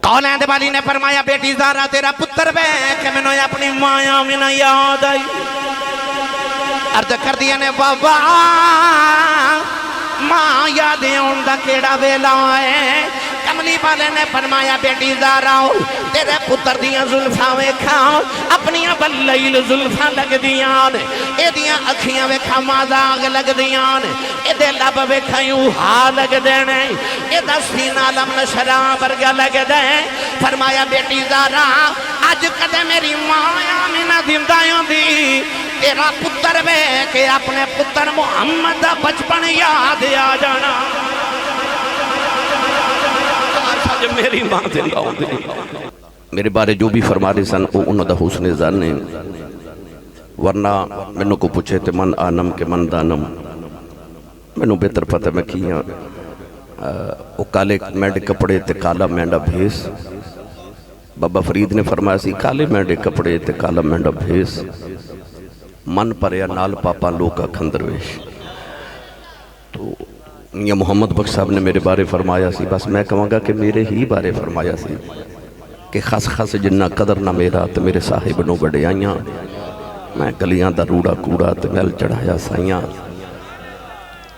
اولاد والی نے فرمایا بیٹی زہرا تیرا پتر بے کہ میں نے اپنی مایا میں نہ یاد آئی عرض کر دیا نے بابا ماں یادیں ان دا کیڑا ویلا ہے کملی والے نے فرمایا بیٹی زہرا تیرے پتر دیاں زلفاں ویکھا اپنیاں بلیل زلفاں لگ دیاں اے دیاں اکھیاں ویکھا مازاغ لگ دیاں اے دے لب ویکھا یوں ہا لگ دینے اے دا سینہ لمن شراب برگا لگ دے فرمایا بیٹی زہرا آج کدے میری ماں آمینہ زندائیوں دی تیرا پتر بے کہ اپنے پتر محمد دا بچپن یاد آ جانا میری ماں زندہ ہوں دی میرے بارے جو بھی فرما رہے سن انہوں دا حسن زن نے ورنہ میں کو پوچھے تھے من آنم کے من دانم میں بہتر پتہ میں کیا وہ کالے مینڈے کپڑے تے کالا مینڈا بھیس بابا فرید نے فرمایا سی کالے مینڈے کپڑے تے کالا مینڈا بھیس من پر یا نال پاپا لوکا کھندرویش تو یہ محمد بخش صاحب نے میرے بارے فرمایا سی بس میں کہوں گا کہ میرے ہی بارے فرمایا سی کہ خس خس جنہ قدر نہ میرا تو میرے صاحب نو بڑے آئیاں میں کلیاں دا روڑا کوڑا تو میل چڑھایا سائیاں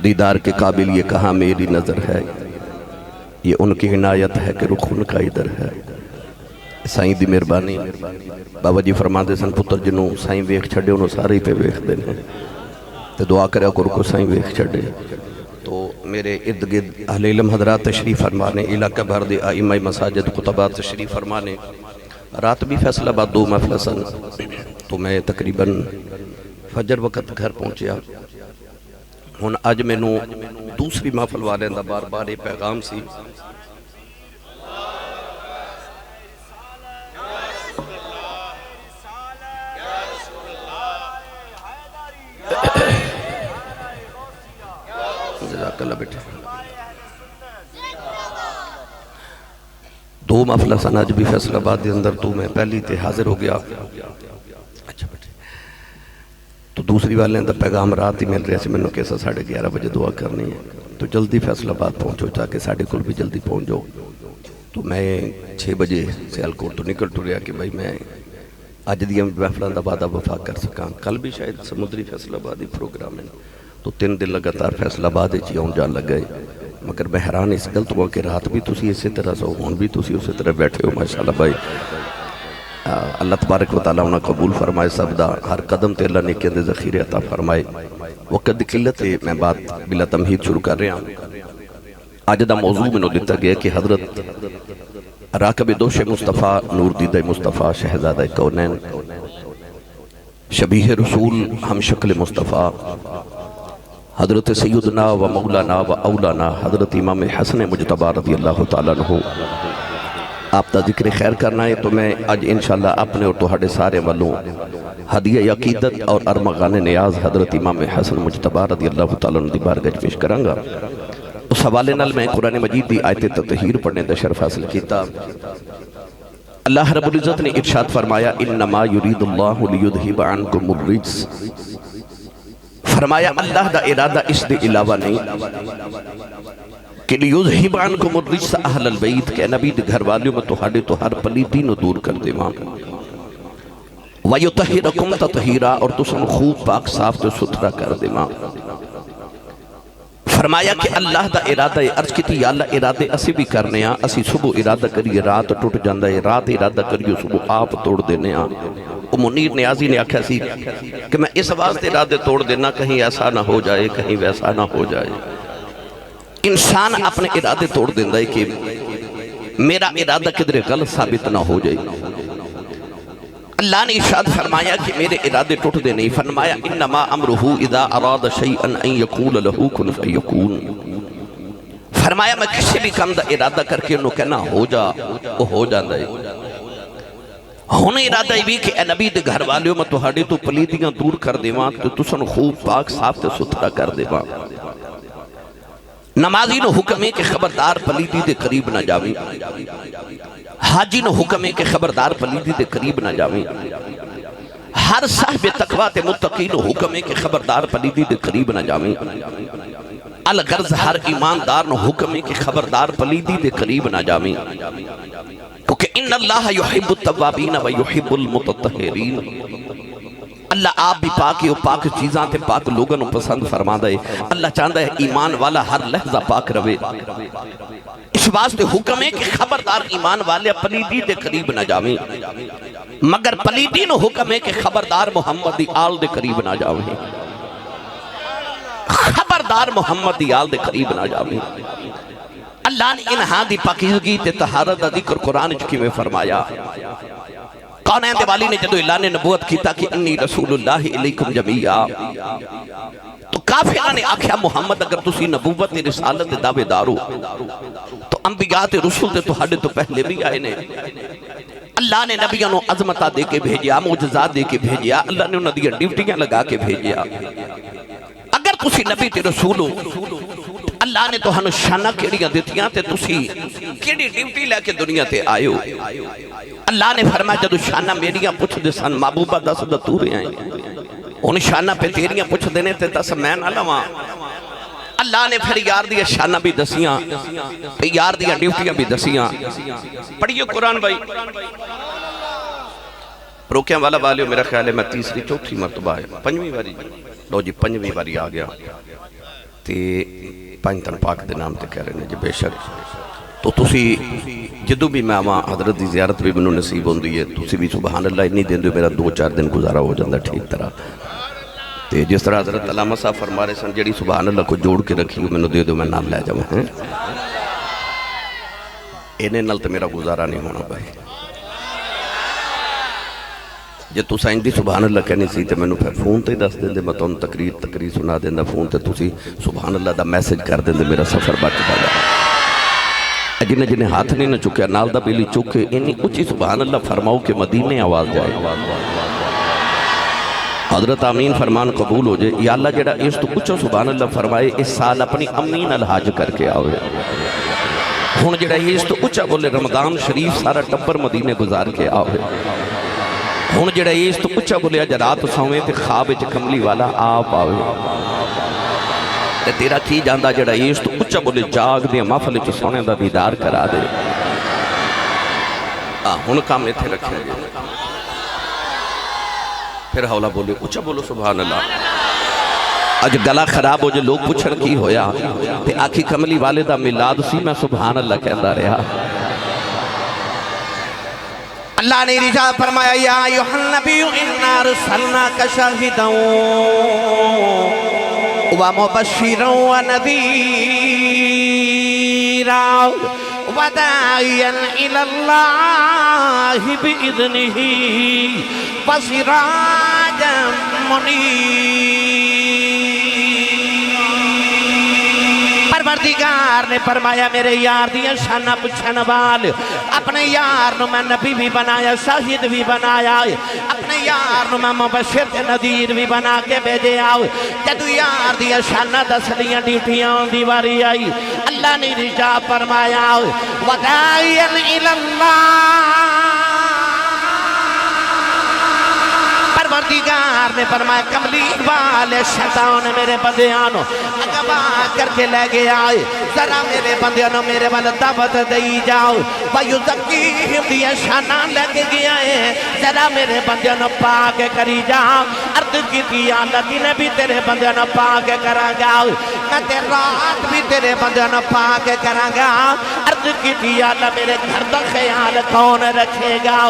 دیدار کے قابل یہ کہاں میری نظر ہے یہ ان کی عنایت ہے کہ رخ ان کا ادھر ہے سائیں دی مہربانی بابا جی فرما دے سن پتر جنوں سائیں ویکھ چھڑے انہوں سارے پہ ویکھ دینے تو دعا کرے اکر کو سائیں ویکھ چھڑے تو میرے ارد گرد اہل علم حضرات تشریف فرمانے علاقہ بھر دے آئمہ مساجد خطبات تشریف فرمانے رات بھی فیصلہ بعد 2 محفل سن تو میں تقریباً فجر وقت گھر پہنچیا ہن اج میں نو دوسری محفل والے دا بار بار یہ پیغام سی جزاک اللہ بیٹھے 2 محفلہ سن اج بھی فیصل آباد دے اندر تو میں پہلی تے حاضر ہو گیا اچھا بیٹھے تو دوسری والے اندر پیغام رات ہی مل رہے سے میں نے کیسا 11:30 بجے دعا کرنی ہے تو جلدی فیصل آباد پہنچو تاکہ ساڑھے کل بھی جلدی پہنچ جاؤ تو میں 6 بجے سیالکوٹ تو نکل ٹو رہا کہ بھائی میں اج دیا محفلان دا بعد وفا کر سکاں کل بھی شاید سمندری فیصل آبادی پروگرام ہے تو 3 دن لگاتار فیصل آباد چیاؤں جان لگ گئے مگر میں حیران اس گلت ہوا کہ رات بھی تسی اسی طرح سو ہون بھی تسی اسی طرح بیٹھے ہو ماشاءاللہ بھائی اللہ تبارک و تعالیٰ انہاں قبول فرمائے سب دا ہر قدم تے اللہ نیکیاں دے ذخیرے عطا فرمائے وقت دی قلت ہے میں بات بلا تمہید شروع کر رہا ہوں آج دا موضوع میں نو دیتا گیا کہ حضرت راکب دوش مصطفیٰ نور دیدہ مصطفیٰ شہزادہ کونین شبیہ رسول ہم شکل مصطفیٰ حضرت سیدنا و مولانا و اولانا حضرت امام حسن مجتبہ رضی اللہ تعالیٰ عنہ آپ دا ذکر خیر کرنا ہے تو میں آج انشاءاللہ اپنے اور توہاڑے سارے والوں ہدیہ عقیدت اور ارمغان نیاز حضرت امام حسن مجتبہ رضی اللہ تعالیٰ عنہ دی بارگاہ پیش کروں گا اس حوالے نال میں قرآن مجید دی آیت تطہیر پڑھنے دا شرف حاصل کیتا اللہ رب العزت نے ارشاد فرمایا انما یرید اللہ لیذہب عنکم الرجس فرمایا اللہ دا ارادہ اس دے علاوہ نہیں کہ لیذہب عنکم الرجس اہل البیت کہ نبی دے گھر والیوں میں توہاڑے تو ہر پلیتی نو دور کر دے ماں وَيُطَهِرَكُمْ تَطْهِيرًا اور تسن خوب پاک صاف تو ستھرا کر دے ماں فرمایا کہ اللہ دا ارادہ عرض کی تھی یا اللہ ارادے اسی بھی کرنے ہاں اسی صبح ارادہ کریے رات ٹوٹ جاندہ ہے رات ارادہ کریے صبح آپ توڑ دینے ہاں منیر نیازی نے آکھا سی کہ میں اس واسطے ارادے توڑ دینا کہیں ایسا نہ ہو جائے کہیں ویسا نہ ہو جائے انسان اپنے ارادے توڑ دیندہ ہے کہ میرا ارادہ کدھر غلط ثابت نہ ہو جائے اللہ نے ارشاد فرمایا کہ میرے ارادے ٹوٹ دے نہیں فرمایا انما امرہو اذا اراد شیئن ان یقول لہو کن فیکون فرمایا میں کسی بھی کام دا ارادہ کر کے انہوں کہنا ہو جا وہ ہو جاندہ ہے ہونے ارادہ بھی کہ اے نبی دے گھر والیوں میں توہاڑے تو پلیدیاں دور کر دے ماں تو تسن خوب پاک صاف تے ستھرا کر دے ماں نمازی نو حکم ہے کہ خبردار پلیدی دے قریب نہ جاویں حاجی نو حکم ہے کہ خبردار پلیدی دے قریب نہ جاویں ہر صاحب تقوی تے متقی نو حکم ہے کہ خبردار پلیدی دے قریب نہ جاویں الغرض ہر ایماندار نو حکم ہے کہ خبردار پلیدی دے قریب نہ جاویں، کیونکہ ان اللہ یحب التوابین و یحب المتطہرین، اللہ آپ بھی پاک ہے، پاک چیزاں تے پاک لوگوں نو پسند فرما دے۔ اللہ چاہتا ہے ایمان والا ہر لحظہ پاک روے، اس واسطے حکم ہے کہ خبردار ایمان والے پلیدی دے قریب نہ جاویں، مگر پلیدی نو حکم ہے کہ خبردار محمد دی آل دے قریب نہ جاویں، خبردار محمد دی آل دے قریب نہ جاویں۔ اللہ نے انہاں دی پاکیزگی تے طہارت دا ذکر قرآن چکی میں فرمایا۔ قانین دے والی نے جدو اعلان نبوت کیتا کہ انی رسول اللہ علیکم جمیعہ، تو کافرہ نے آکھیا محمد اگر تسی نبوت رسالت دعوے دارو تو انبیاء تے رسول تے تو ہڈے تو پہلے بھی آئے نے، اللہ نے نبیوں نو عظمتہ دے کے بھیجیا، معجزات دے کے بھیجیا، اللہ نے انہوں نے ڈیوٹیاں لگا کے بھیجیا۔ اگر تسی نبی تے رسولو اللہ نے تو ہنو شانہ کیڑیاں دیتیاں تے تسی کیڑی ڈیوٹی لے کے دنیا تے آئے ہو۔ اللہ نے فرمایا جدو شانہ میریاں پوچھ دے سن محبوبہ دس دا تو رہے ہیں، ان شانہ پہ تیریاں پوچھ دینے تے دس میں نہ لواں۔ اللہ نے پھر یار دیا شانہ بھی دسیاں، یار دیا ڈیوٹیاں بھی دسیاں۔ پڑھئے قرآن بھائی، روکیاں والا والیو میرا خیال ہے میں تیسری چوتھی مرتبہ ہے، پنجویں باری لو جی پنجویں باری آ گیا تے پنجتن پاک دے نام تے کہہ رہے ہیں جی بے شک۔ تو تسی جدو بھی میں آواں حضرت دی زیارت بھی منو نصیب ہوندی ہے، تسی بھی سبحان اللہ اتنی دن دو میرا 2-4 دن گزارا ہو جاندہ ٹھیک طرح تے جس طرح حضرت علامہ صاحب فرما رہے سن جڑی سبحان اللہ کو جوڑ کے رکھی ہو میں دے دو میں نام لے جاؤں ہیں، انہیں نل تے میرا گزارا نہیں ہونا بھائی۔ جے تو سائن دی سبحان اللہ کہنی سی تے میں نے پھر فون تے دس دیں دے میں تو ان تقریر سنا دیں دے فون تے تسی سبحان اللہ دا میسج کر دیں دے میرا سفر بچ پایا۔ جنہیں جنہیں ہاتھ نہیں نہ چکے نال دا بیلی چکے انہی اچھی سبحان اللہ فرماؤ کہ مدینے آواز جائے، حضرت آمین فرمان قبول ہو جائے۔ یا اللہ جڑا اس تو اچھا سبحان اللہ فرمائے اس سال اپنی امین الحاج کر کے آوے، ہون جڑا اس تو اچھا بولے رمضان شریف سارا ٹبر مدینے گزار کے آوے، ہون جڑا اس تو اچھا بولے اجرات سویں تے خواب وچ کملی والا آپ آوے، تے تیرا کی جاندہ جڑا اس تو اچھا بولے جاگ دے محفل وچ سونے دا دیدار کرا دے۔ ہن کام ایتھے رکھیں گے، پھر حوالہ بولے اچھا بولو سبحان اللہ۔ اج گلا خراب ہو جائے لوگ پوچھن کی ہویا تے آکھی کملی والے دا میلاد سی میں سبحان اللہ کہندا رہا۔ اللہ نے رجاء فرمایا یا ایھا النبی انا ارسلناک شاہدا ومبشرا ونذیرا وداعیا الی اللہ باذنہ وسراجا منیرا۔ پروردگار نے فرمایا میرے یار دیا شانہ پچھن وال، اپنے یار نو میں نبی بھی بنایا، شاہد بھی بنایا، اپنے یار نو میں مبشر نذیر بھی بنا کے بھیجے آؤ۔ جدو یار دیا شانہ دسلیاں ڈیوٹیاں دی واری آئی، اللہ نے رجاء فرمایا وداعیا الی اللہ۔ پروردگار نے فرمایا کملی والے شیطان میرے بندیانو اگبا کر کے لے گیا، ذرا میرے بندیانو میرے والا دعوت دئی جاؤ، وَيُزَكِّيهِمْ دیا شانہ لے کے گیا ہے، ذرا میرے بندیانو پاک کری جاؤ۔ عرض کی تھی اللہ نے بھی تیرے بندیانو پاک کرا گا، میں تیرے رات بھی تیرے بندیانو پاک کرا گا۔ عرض کی تھی اللہ میرے گھر دا خیال کون رکھے گا؟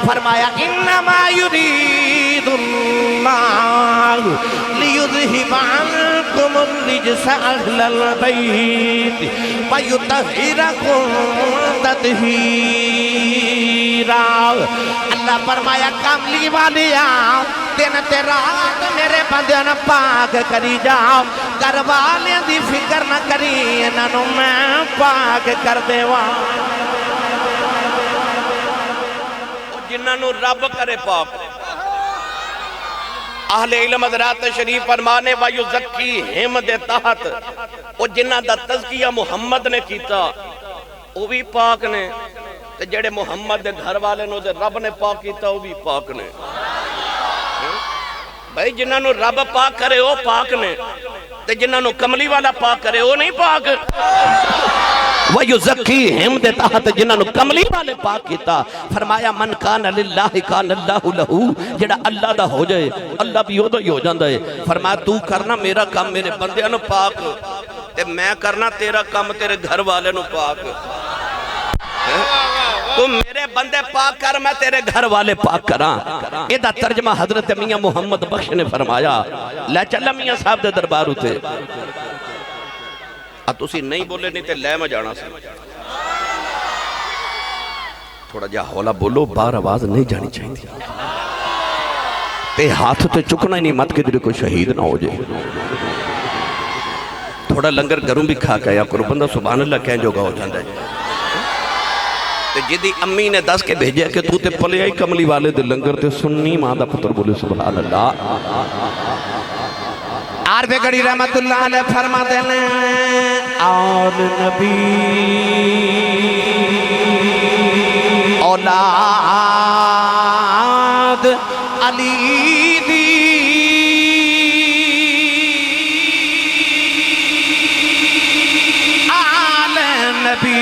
فرمایا انما یرید اللہ لیذہب عنکم الرجس اہل البیت ویطہرکم تطہیرا۔ اللہ فرمایا کاملی والیا دن تے رات میرے بندیاں پاک کری جاؤ، گھر والے دی فکر نہ کری انہوں میں پاک کر دیواں۔ جنہوں رب کرے پاک اہل علم حضرات شریف فرمانے وَيُزَكِّيهِمْ دے تحت وہ جنہ دا تذکیہ محمد نے کیتا وہ بھی پاک نے، تے جڑے محمد دے گھر والے نو دے رب نے پاک کیتا وہ بھی پاک نے۔ بھائی جنہوں رب پاک کرے وہ پاک نے، تے جنہاں نو کملی والا پاک کرے وہ نہیں پاک وَيُزَكِّيهِمْ دے تحت جنہاں نو کملی والے پاک کیتا فرمایا من کان للہ کان اللہ لہو جڑا اللہ دا ہو جائے اللہ بھی ہی ہو جاندہ ہے فرمایا تو کرنا میرا کام میرے بندیاں نو پاک تے میں کرنا تیرا کام تیرے گھر والے نو پاک تو میرے بندے پاک کر میں تیرے گھر والے پاک کراں ایدہ ترجمہ حضرت میاں محمد بخش نے فرمایا لے چلا میاں صاحب دے دربار ہوتے تسی نہیں بولے نہیں تے لے میں جانا سی تھوڑا جا حوالہ بولو بار آواز نہیں جانی چاہیے تے ہاتھ تے چکنا ہی نہیں مت کے دلے کوئی شہید نہ ہو جائے تھوڑا لنگر گروں بھی کھا کے یا کرو بندہ سبحان اللہ کہیں جو گا ہو جاندہ ہے تے جدی امی نے دس کے بھیجے کہ تو تے پلے آئی کملی والے دے لنگر تے سنی ماں دا پتر بولے سبحان اللہ عارف گڑی رحمت اللہ علیہ فرما دینے اور نبی اولاد علی دی آل نبی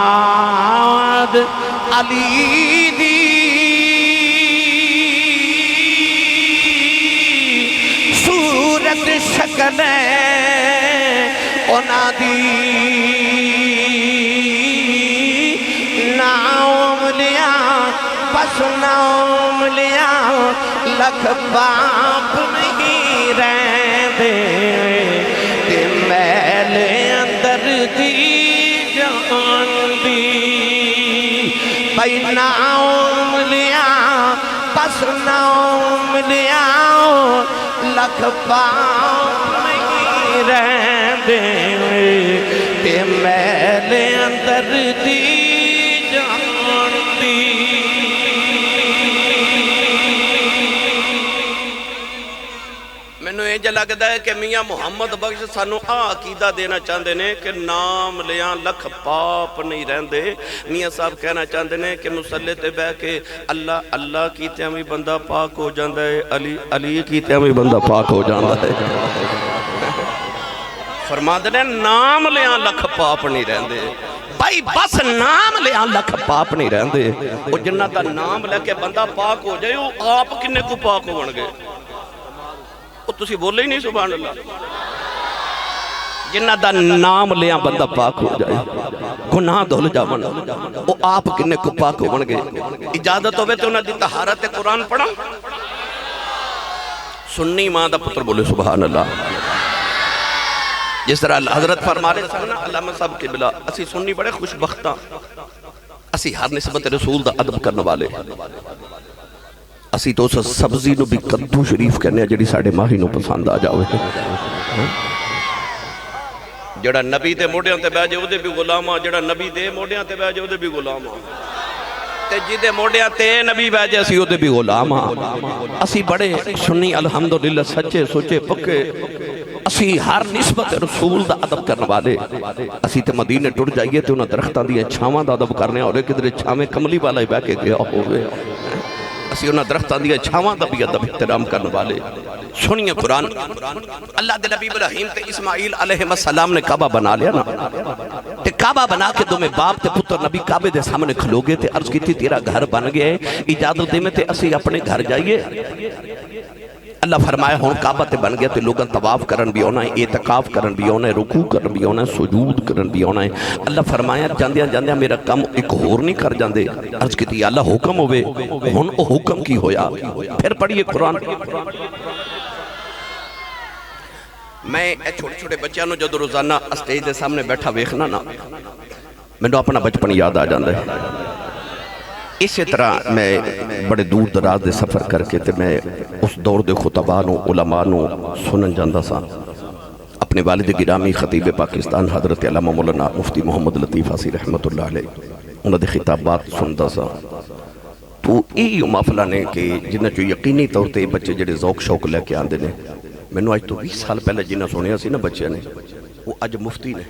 اولاد علی دی صورت شکل اونا دی نام لیا پس نام لیا لکھ باپ نہیں رہ دے تے میل اندر دی جان دی بھائی نام لیا پس نام لیا لکھ باپ نہیں رہ دے تے میل اندر دی جان دی میں یہ لگتا ہے کہ میاں محمد بخش سانو عقیدہ دینا چاہتے ہیں کہ نام لیاں لکھ پاپ نہیں رہندے میاں صاحب کہنا چاہتے ہیں کہ مسلح تے بہ کے اللہ اللہ کیتے ہمیں بندہ پاک ہو جاندہ ہے علی علی کیتے ہمیں بندہ پاک ہو جاندہ ہے فرما دے نام لیاں لکھ پاپ نہیں رہندے بھائی بس نام لیاں لکھ پاپ نہیں رہندے وہ جنہ دا نام لے کے بندہ پاک ہو جائے وہ آپ کنے کو پاک ہو گئے وہ تسی بولے ہی نہیں سبحان اللہ جنہ دا نام لیاں بندہ پاک ہو جائے گناہ دھل جاون وہ آپ کنے کو پاک ہو گئے اجازت ہوئے تو انہاں دی طہارت قرآن پڑھا سنی ماں دا پتر بولے سبحان اللہ جس طرح حضرت فرما رہے سننا علامہ صاحب کے بلا اسی سنی بڑے خوش بختہ اسی ہر نسبت رسول دا عدب کرنے والے اسی تو اسا سبزی نو بھی کدو شریف کہنے ہیں جڑی ساڑھے ماہی نو پسند آ جاوے جڑا نبی دے موڑیاں تے بیجے وہ دے بھی غلامہ جڑا نبی دے موڑیاں تے بیجے وہ دے بھی غلامہ تے جدے موڑیاں تے نبی بیجے اسی وہ دے بھی غلامہ اسی بڑے سنی الحمدللہ سچے سوچے پکے اسی ہر نسبت رسول دا عدب کرنے والے اسی تے مدینے ٹوڑ جائیے تے انہاں درختان دیئے چھاواں دا عدب کرنے اور ایک ادھر چھاویں کملی والا ہی بے کے گیا ہوئے اسی انہاں درختان دیئے چھاواں دا بھی عدب احترام کرنے والے سنیے قرآن اللہ دے نبی ابراہیم تے اسماعیل علیہ السلام نے کعبہ بنا لیا نا تے کعبہ بنا کے دو میں باپ تے پتر نبی کعبے دے سامنے کھلو گے تے عرض کی تھی تیرا گھر بن گئے اجازت دے میں تے اسی اپنے گھر جائیے اللہ فرمایا ہون کعبہ تے بن گیا تے لوگاں طواف کرن بھی ہونا ہے اعتکاف کرن بھی ہونا ہے رکوع کرن بھی ہونا ہے سجود کرن بھی ہونا ہے اللہ فرمایا جاندیاں جاندیاں میرا کم ایک ہور نہیں کر جاندے عرض کی تھی اللہ حکم ہوئے ہون او حکم کی ہویا پھر پڑھئے قرآن میں چھوٹے چھوٹے بچیاں نو جدو روزانہ اسٹیج دے سامنے بیٹھا ویکھنا نا میں نو اپنا بچپن یاد آ جاندے اسی طرح میں بڑے دور دراز دے سفر کر کے تے میں اس دور دے خطبانوں علمانوں سنن جاندہ سا اپنے والد گرامی خطیب پاکستان حضرت علامہ مولانا مفتی محمد لطیف حسی رحمت اللہ علیہ انہوں دے خطابات سنتا سا تو ای محفلہ نے کہ جنہ جو یقینی طور تے بچے جڑے ذوق شوق لے کے آندے نے میں نے آج تو 20 سال پہلے جنہ سنیا سی نا بچے نے وہ آج مفتی نے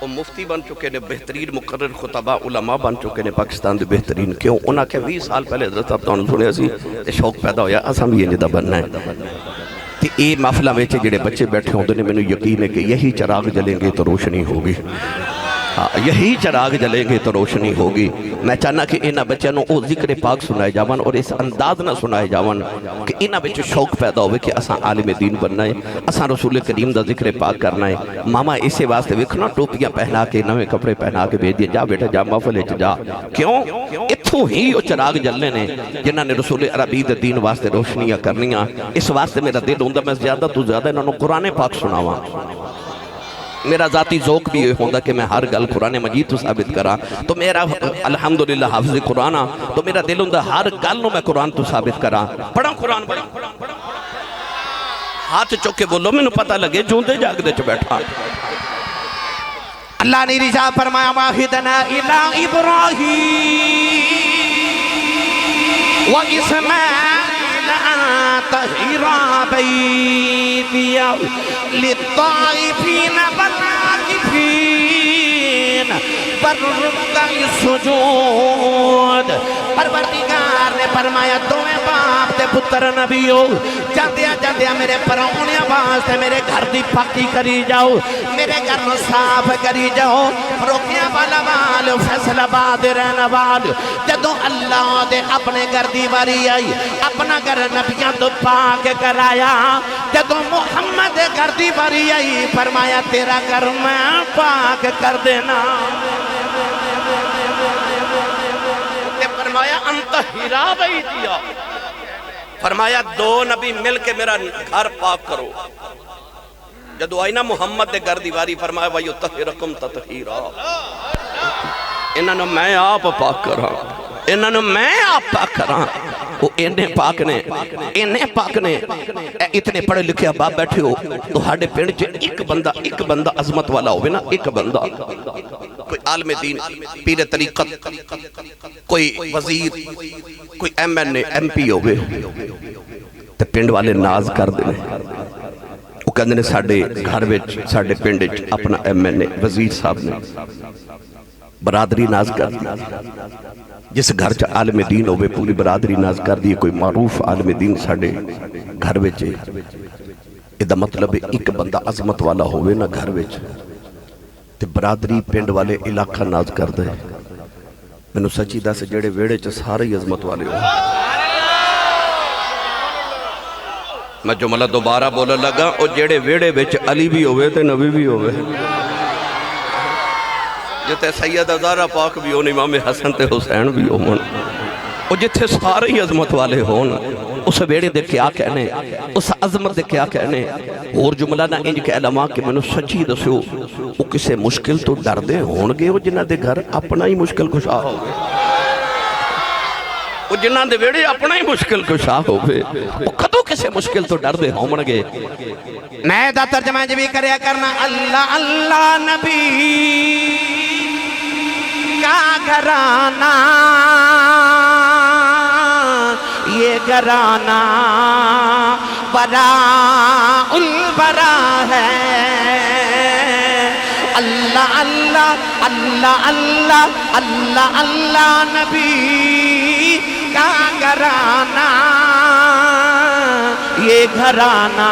وہ مفتی بن چکے نے، بہترین مقرر خطبہ علماء بن چکے نے پاکستان دے بہترین. کیوں؟ انہاں کہ 20 سال پہلے حضرت صاحب تو سنیا سی تے شوق پیدا ہویا اساں بھی انج دا بننا ہے. تے اے محفلاں وچ جڑے بچے بیٹھے ہوندے نے مینوں یقین ہے کہ یہی چراغ جلیں گے تو روشنی ہوگی. یہی چراغ جلیں گے تو روشنی ہوگی. میں چاہنا کہ انہاں بچوں نو او ذکر پاک سنائے جاون اور اس انداز نہ سنائے جاون کہ انہاں وچ شوق پیدا ہوئے کہ اساں عالم دین بننا ہے، اساں رسول کریم دا ذکر پاک کرنا ہے. ماما اسے واسطے ویکھنا ٹوپیاں پہنا کے نویں کپڑے پہنا کے بھیج دیے جا بیٹا جا محفل وچ جا. کیوں؟ اتھوں ہی او چراغ جلنے نے جنہاں نے رسول عربی دے دین واسطے روشنیاں کرنیاں. اس واسطے میرا دل ہوندا میں زیادہ تو زیادہ انہاں نو قرآن پاک سناواں. میرا ذاتی ذوق بھی یہ ہوندہ کہ میں ہر گل قرآن مجید تو ثابت کرا. تو میرا الحمدللہ حافظ قرآن تو میرا دل ہوندہ ہر گل نو میں قرآن تو ثابت کرا. پڑھا قرآن پڑھا ہاتھ چوکے بولو میں نو پتہ لگے جوندے جاگ دے چ بیٹھا. اللہ نے رجا فرمایا واحدنا الہ ابراہیم و اسماعیل طہر بیتی للطائفین والعاکفین والرکع السجود. پروردگار نے فرمایا دویں باپ تے پتر نبیو جاندیا جاندیا میرے پراؤنیاں واسطے میرے گھر دی پاکی کری جاؤ، میرے گھر نو صاف کری جاؤ. روکیاں والا وال فیصل آباد رہنا وال جدو اللہ دے اپنے گھر دی واری آئی اپنا گھر نبیاں تو پاک کرایا. جدو محمد گھر دی واری آئی فرمایا تیرا گھر میں پاک کر دینا. فرمایا انت ہیرا بیتیا، فرمایا دو نبی مل کے میرا گھر پاک کرو. جدو آئی نا محمد دے گھر دیواری فرمایا وَيُطَهِّرَكُمْ تَطْهِيرًا، انہوں میں آپ پاک کراں، انہوں میں آپ پاک کراں. وہ انہیں پاک نے اتنے پڑھے لکھے اباب بیٹھے ہو تو ہاڑے پینڈ چے ایک بندہ عظمت والا ہوئے نا، ایک بندہ کوئی عالم دین پیر طریقت کوئی وزیر کوئی M N A M P ہوئے تو پینڈ والے ناز کر دینے. وہ کہندے نے ساڑھے گھر وچ ساڑھے پینڈ وچ اپنا ایم این اے وزیر صاحب نے برادری ناز کر دی. جس گھر چا عالم دین ہوئے پوری برادری ناز کر دی. کوئی معروف عالم دین ساڑھے گھر وچ ادھا مطلب ایک بندہ عظمت والا ہوئے نا گھر وچ تے برادری پینڈ والے علاقہ ناز کر دے. میں نو سچی دا سے جڑے ویڑے چا سارے عظمت والے ہو. میں جملہ دوبارہ بولا لگا اور جڑے ویڑے وچ علی بھی ہوئے تے نبی بھی ہوئے جتے سید زہرا پاک بھی ہون، امام حسن تے حسین بھی ہون، اور جتے سارے عظمت والے ہون اس ویڑے دے کیا کہنے، اس عظمت دے کیا کہنے. اور جملہ نہ انج کہ علماء کہ میں نے سچی دسو وہ کسے مشکل تو ڈر دے ہونگے وہ جنہ دے گھر اپنا ہی مشکل کشا ہوگے، وہ جنہ دے ویڑے اپنا ہی مشکل کشا ہوگے، وہ کدو کسے مشکل تو ڈر دے ہونگے. میں دا ترجمہ جبی کریا کرنا اللہ اللہ نبی کا گھرانہ یہ گھرانہ براء البراء ہے. اللہ اللہ اللہ اللہ اللہ اللہ نبی کا گھرانہ یہ گھرانہ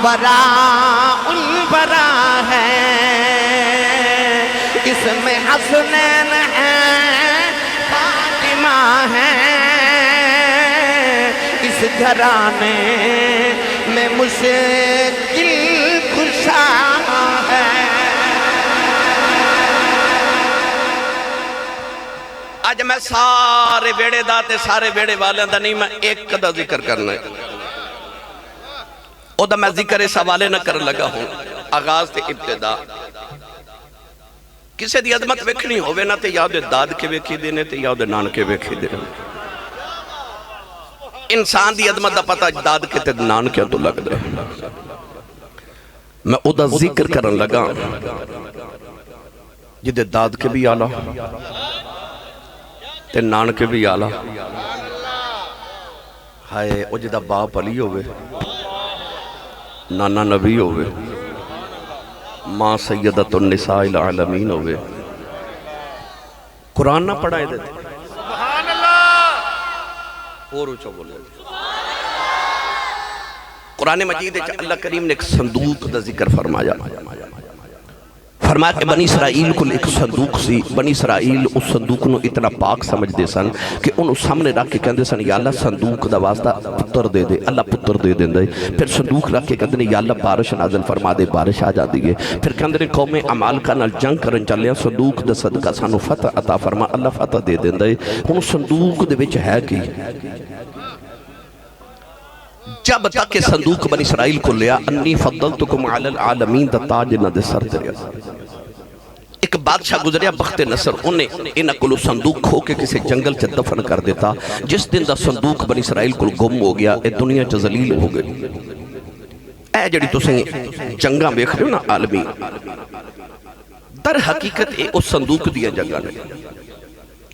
براء البراء ہے. اس میں حسنین ہیں فاطمہ ہیں، اس گھرانے میں مشکل کشا ہے. آج میں سارے بیڑے داتے سارے بیڑے والے دا نہیں، میں ایک دا ذکر کرنا ہے. او دا میں ذکر اس حوالے نہ کر لگا ہوں. آغاز تے ابتدا کسے دی عظمت ویکھنی ہوئے نہ تے یاد داد کے ویکھی دینے تے یاد نان کے ویکھی دینے. انسان دی عظمت دا پتہ داد کے تے نان کے تو لگ دے. میں او دا ذکر کرن لگا جدے داد کے بھی آلہ تے نان کے بھی آلہ. ہائے او جدہ باپ علی ہوئے، نانا نبی ہوئے، ماں سیدۃ النساء العالمین ہوئے قرآن نہ پڑھائے دیتے سبحان اللہ. اور اچھا بولے قرآن مجید اللہ کریم نے ایک صندوق دا ذکر فرمایا کہ بنی اسرائیل کو ایک صندوق سی. بنی اسرائیل اس صندوق نو اتنا پاک سمجھ دے سن کہ انہوں سامنے رکھ کے کہندے سن یا اللہ صندوق دا واسطہ پتر دے دے. اللہ پتر دے دے. پھر صندوق رکھ کے کہندے یا اللہ بارش نازل فرما دے, بارش آ جاتی ہے. پھر کہندے قوم عمالقہ نال جنگ کرن چلے صندوق دا صدقہ سانو فتح عطا فرما, اللہ فتح دے دے. ہن صندوق دے وچ ہے کی جب تک کہ صندوق بنی اسرائیل کو لیا انی فضلتکم علی العالمین دا تاج نہ دے سر تے رہا. ایک بادشاہ گزریا بخت نصر, انہیں انہاں کولو صندوق کھو کے کسی جنگل چ دفن کر دیتا. جس دن دا صندوق بنی اسرائیل کو گم ہو گیا اے دنیا چ ذلیل ہو گئی. اے جڑی تسیں جنگاں ویکھ رہے ہو نا عالمی, در حقیقت اے اس صندوق دیا جنگاں نے.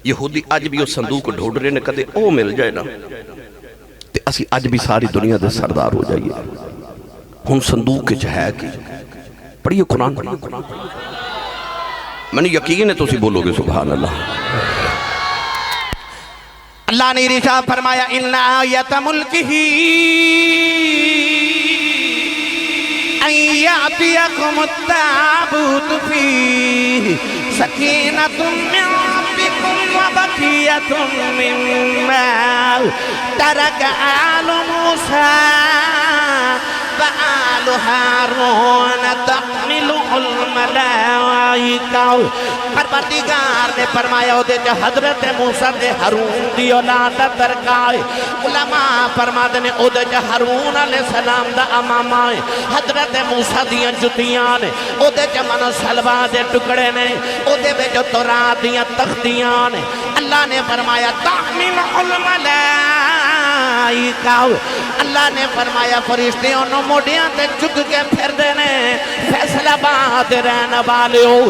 یہودی اج بھی اس صندوق ڈھونڈ رہے نے, کدے او مل جائے نا تے اسی اج بھی ساری دنیا دے سردار ہو جائیے. ہن صندوق وچ ہے کی پڑھیے قرآن. میں نے یقین ہے تو اسی بولو گے سبحان اللہ. اللہ نے ارشاد فرمایا ان آیت ملکہ ان یاتیکم التابوت فیہ سکینۃ من ربکم وبقیۃ مما ترک آل موسیٰ وآل ہارون تحملہ الملائکہ. پروردگار نے فرمایا او دے حضرت موسیٰ دے ہارون دی اولاد درکائے. علماء فرماتے نے او دے ہارون علیہ السلام دا امامہ ہے, حضرت موسیٰ دیاں جتیاں نے, او دے من سلوا دے ٹکڑے نے, او دے جو تورات دیاں تختیاں نے. اللہ نے فرمایا تحملہ الملائکہ. اللہ نے فرمایا فرشتے انہوں موڑیاں تے چک کے پھر دینے. فیصلہ بات رہنے والے ہو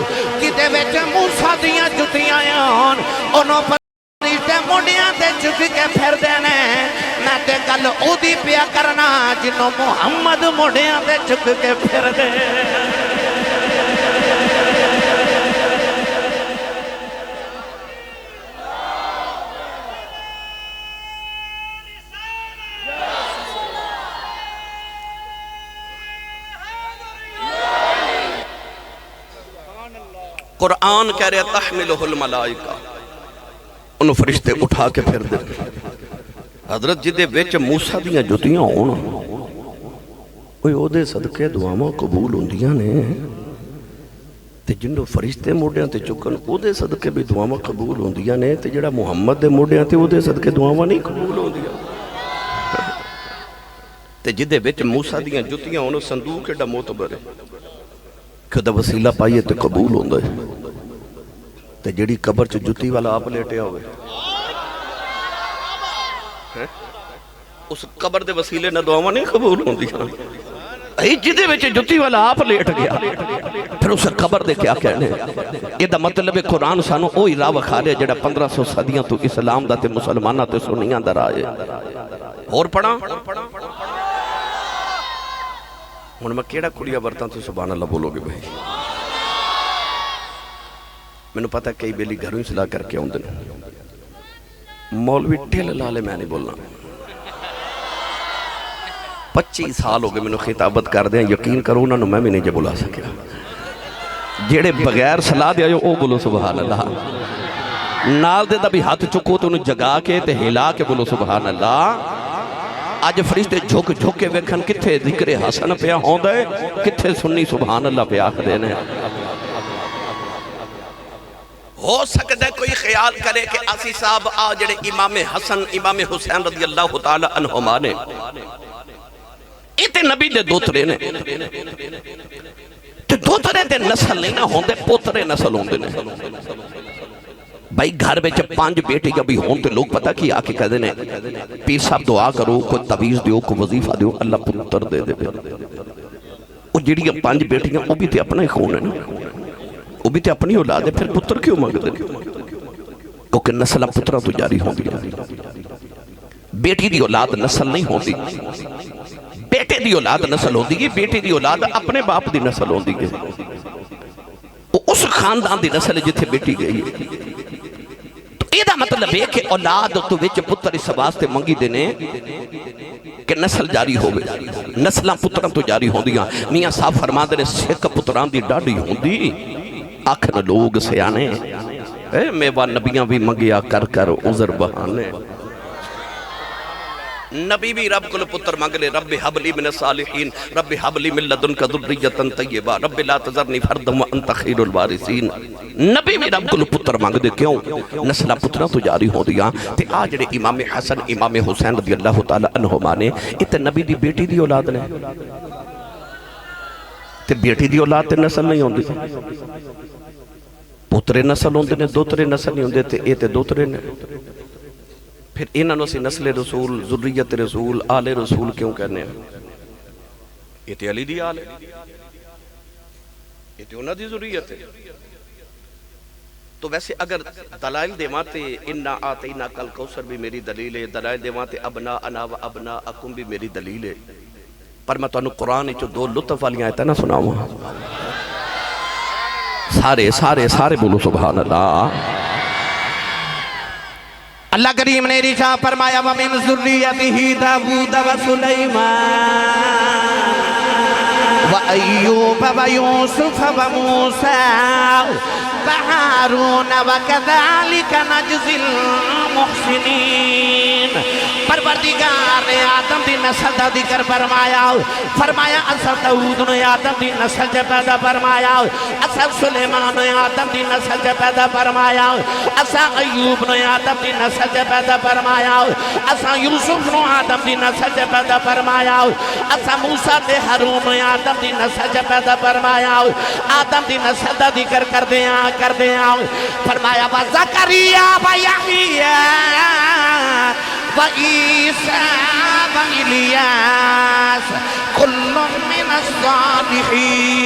کتے ویچے موسیٰ دیاں جتیاں انہوں فرشتے موڑیاں تے چک کے پھر دینے. میں تے کل او دی پیا کرنا جنہوں محمد موڑیاں تے چک کے پھر دینے. قرآن کہہ رہے تحملہ الملائکہ, انہوں فرشتے اٹھا کے پھر دے. حضرت جدے ویچ موسیٰ دیاں جتیاں ہونا کوئی او دے صدقے دعاواں قبول ہوندیاں نے, تے جنہوں فرشتے موڑیاں تے چکن او دے صدقے بھی دعاواں قبول ہوندیاں نے, تے جڑا محمد دے موڑیاں تے او دے صدقے دعاواں نہیں قبول ہوندیاں. تے جدے ویچ موسیٰ دیاں جتیاں ہونا صندوق ایڈا معتبر ہے کدہ وسیلہ پائیے تے قبول ہوندہ ہے. تے جڑی قبر چ جتی والا آپ لیٹے ہوئے اس قبر دے وسیلے نہ دعاواں نہیں قبول ہوندی. جدے وچ جتی والا آپ لیٹ گیا پھر اس قبر دے کیا کہنے. یہ دا مطلب قرآن سانو اوہی راہ وکھا رہے جڑا 1500 صدیاں تو اسلام دا تے مسلمانہ تے سنیاں دا رائے. اور پڑھا ہن میں کیڑا کڑیا برتاں تو سبحان اللہ بولو گے بھائی. میں نے پتا کئی بیلی گھروں اصلاح کر کے آؤں دن مولوی ٹھل لالے میں نہیں بولنا. 25 سال ہو گئے میں نے خطابت کر دیں, یقین کرو انہوں نے میں بھی نہیں جے بلا سکیا. جیڑے بغیر صلاح دیا جو او بولو سبحان اللہ. نال دے دا بھی ہاتھ چکو تو انہوں جگا کے تے ہلا کے بولو سبحان اللہ. آج فرشتے جھک جھک کے ویکھن کتھے ذکر حسن پیا ہوں دے, کتھے سنی سبحان اللہ پیا دینے. ہو سکتا ہے کوئی خیال کرے کہ آسی صاحب جڑے امام حسن امام حسین رضی اللہ تعالی عنہما نے ایتے نبی دے دوترے نے, تے دوترے دے نسل نہیں نہ ہوندے, پوترے نسل ہوندے نے. بھائی گھر میں جب 5 بیٹے یا بھی ہوں تو لوگ پتہ کی آکے کہہ دینے پیر صاحب دعا کرو, کوئی تعویذ دیو, کوئی وظیفہ دیو, اللہ پتر دے دے. وہ جڑی 5 بیٹیاں وہ بھی تے اپنا ہی خون ہے نا, وہ بھی تے اپنی اولاد ہے, پھر پتر کیوں مانگ دے؟ کیونکہ نسل پترہ تو جاری ہوں دی. بیٹی دی اولاد نسل نہیں ہوں دی, بیٹے دی اولاد نسل ہوں دی, بیٹی دی اولاد اپنے باپ دی نسل ہوں دی. خاندان دی نسل جتھے بیٹی گئی ہے تو یہ دا مطلب ہے کہ اولاد تو وچ پتر اس واسطے منگی دینے کہ نسل جاری ہوئے نسلاں پتران تو جاری ہوں دیاں میاں صاحب فرما دینے سکھ پتران دی ڈاڑی ہوں دی آکھن لوگ سے آنے میوہ نبیاں بھی منگیا کر کر عذر بہانے نبی بھی رب کو پتر مانگ لے رب حبلی من الصالحین رب حبلی من لدنک ذریۃ طیبہ رب لا تذرنی فردا وانت خیر الوارثین نبی بھی رب کو پتر مانگ دے کیوں نسلہ پترہ تو جاری ہو دیا تے آج جڑے امام حسن امام حسین رضی اللہ تعالی عنہما نے تے نبی دی بیٹی دی اولاد نے تے بیٹی دی اولاد تے نسل نہیں ہوندی پترے نسل ہوندے نے دوترے نسل نہیں ہوندے تے اے تے دوترے نے پھر انہوں سے نسل رسول ذریت رسول آل رسول کیوں کہنے ہیں یہ تے علی دی آل ہے یہ تے انہوں دی ذریت ہے تو ویسے اگر دلائل دیواتے انہا آتینا کل کوثر بھی میری دلیل ہے دلائل دیواتے ابنا انا و ابنا اکم بھی میری دلیل ہے پر میں تو انہوں قرآن جو دو لطف والی آیتیں نہ سناؤں سارے بولو سبحان اللہ اللہ کریم نے ارشاد فرمایا وَمِن ذُرِّيَّتِهِ داؤد وَسُلَيْمَانَ وَأَيُّوبَ وَيُوسُفَ وَمُوسَىٰ وَهَارُونَ وَكَذَلِكَ نَجْزِي الْمُحْسِنِينَ پروردگار نے آدم دی نسل دا ذکر فرمایا اصل داؤد نے آدم دی نسل جے پیدا فرمایا اصل سلیمان نے آدم دی نسل جے پیدا فرمایا اصل ایوب نے آدم دی نسل جے پیدا فرمایا اصل یوسف نے آدم دی نسل جے پیدا فرمایا اصل موسیٰ تے ہارون نے آدم دی نسل جے پیدا فرمایا آدم دی نسل دا ذکر کر دیا فرمایا وَزَكَرِيَّا وَيَحْيَا وَعِيسَىٰ وَإِلْيَاسَ كُلٌّ مِّنَ الصَّالِحِينَ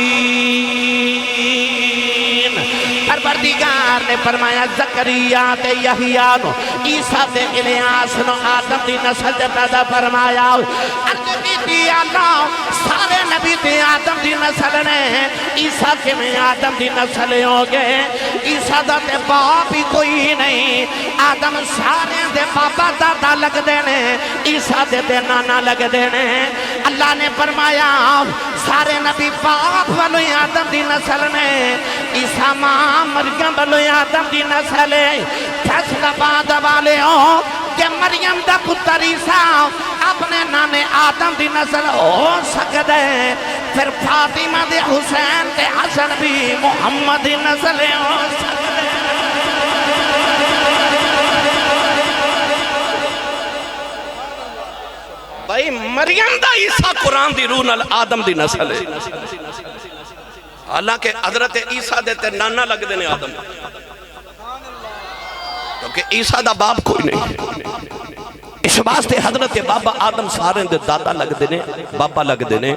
پروردگار نے فرمایا زکریا تے یحییٰ نو عیسیٰ تے الیاس نو آدم دی نسل تے پیدا فرمایا عرض کی اللہ سارے نبی تے آدم دی نسل نے عیسیٰ کے میں آدم دی نسل ہو گئے عیسیٰ دا تے باپ ہی کوئی نہیں آدم سارے دے بابا دادا لگ دینے عیسیٰ دے تے نانا لگ دینے اللہ نے فرمایا سارے نبی باپ والو آدم دی نسل نے عیسیٰ ماں مریم والو آدم دی نسل ہے فیصلہ بعد والے ہو کہ مریم دا پتر عیسیٰ اپنے نانے آدم دی نسل ہو سکتے ہیں پھر فاطمہ دے حسین دے حسن بھی محمد دی نسل ہو سکتے ہیں بھائی مریم دا عیسیٰ قرآن دی روح نال آدم دی نسل ہے حالانکہ حضرت عیسیٰ دیتے نانا لگ دینے آدم کیونکہ عیسیٰ دا باپ کوئی نہیں اس واسطے حضرت بابا آدم سارے دے دادا لگ دینے بابا لگ دینے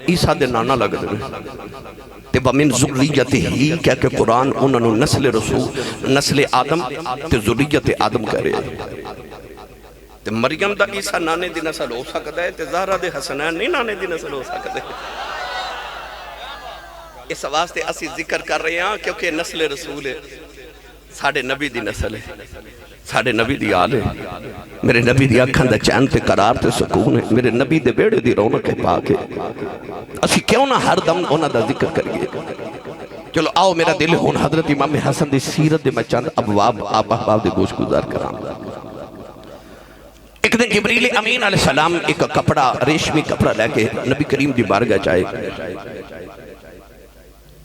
عیسیٰ دے نانا لگ دینے تے وَمِن ذُرِّيَّتِهِ کیا کہ قرآن انہوں نے نسل رسول نسل آدم تے ذریت آدم کرے تے مریم دا عیسیٰ نانے دی نسل ہو سکتا ہے تے زہرہ دے حسنین نہیں نانے دی نسل ہو سکتا ہے اس واسطے اسی ذکر کر رہے ہیں کیونکہ نسل رسول ہے ساڑھے نبی دی نسل ہے ساڑھے نبی دی آل ہے میرے نبی دی اکھاں دا چین تے قرار تے سکون ہے میرے نبی دے بیڑے دی رونق پاک ہے اسی کیوں نہ ہر دم انہاں دا ذکر کریے چلو آؤ میرا دل ہون حضرت امام حسن دی سیرت دے میں چند ابواب احباب دے گوش گزار کرام ایک دن جبریل امین علیہ السلام ایک کپڑا ریشمی کپڑا لے کے نبی کریم دی بارگاہ جائے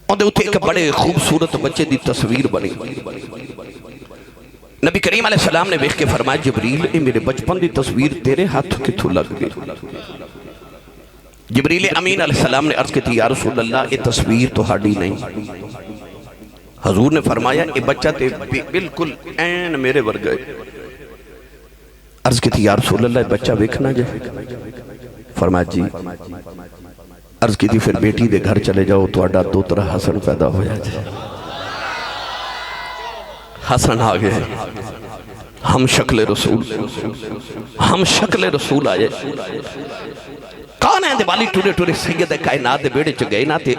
اور دے اتھے ایک بڑے خوبصورت بچے دی تصویر بنی نبی کریم علیہ السلام نے ویکھ کے فرمایا جبریل اے میرے بچپن دی تصویر تیرے ہاتھ کتھوں لگ گئی جبریل امین علیہ السلام نے عرض کی تھی یا رسول اللہ یہ تصویر تو ہاڑی نہیں حضور نے فرمایا یہ بچہ تے بالکل این میرے ورگئے عرض کی تھی یا رسول اللہ یہ بچہ ویکھنا جائے فرمایا جی عرض کی تھی پھر بیٹی دے گھر چلے جاؤ تو اڈا دو طرح حسن پیدا ہو جائے حسن آگے ہم شکل رسول آئے کون ہے والی ٹورے ٹورے سید کائنات دے بیڑے چ گئے نا تے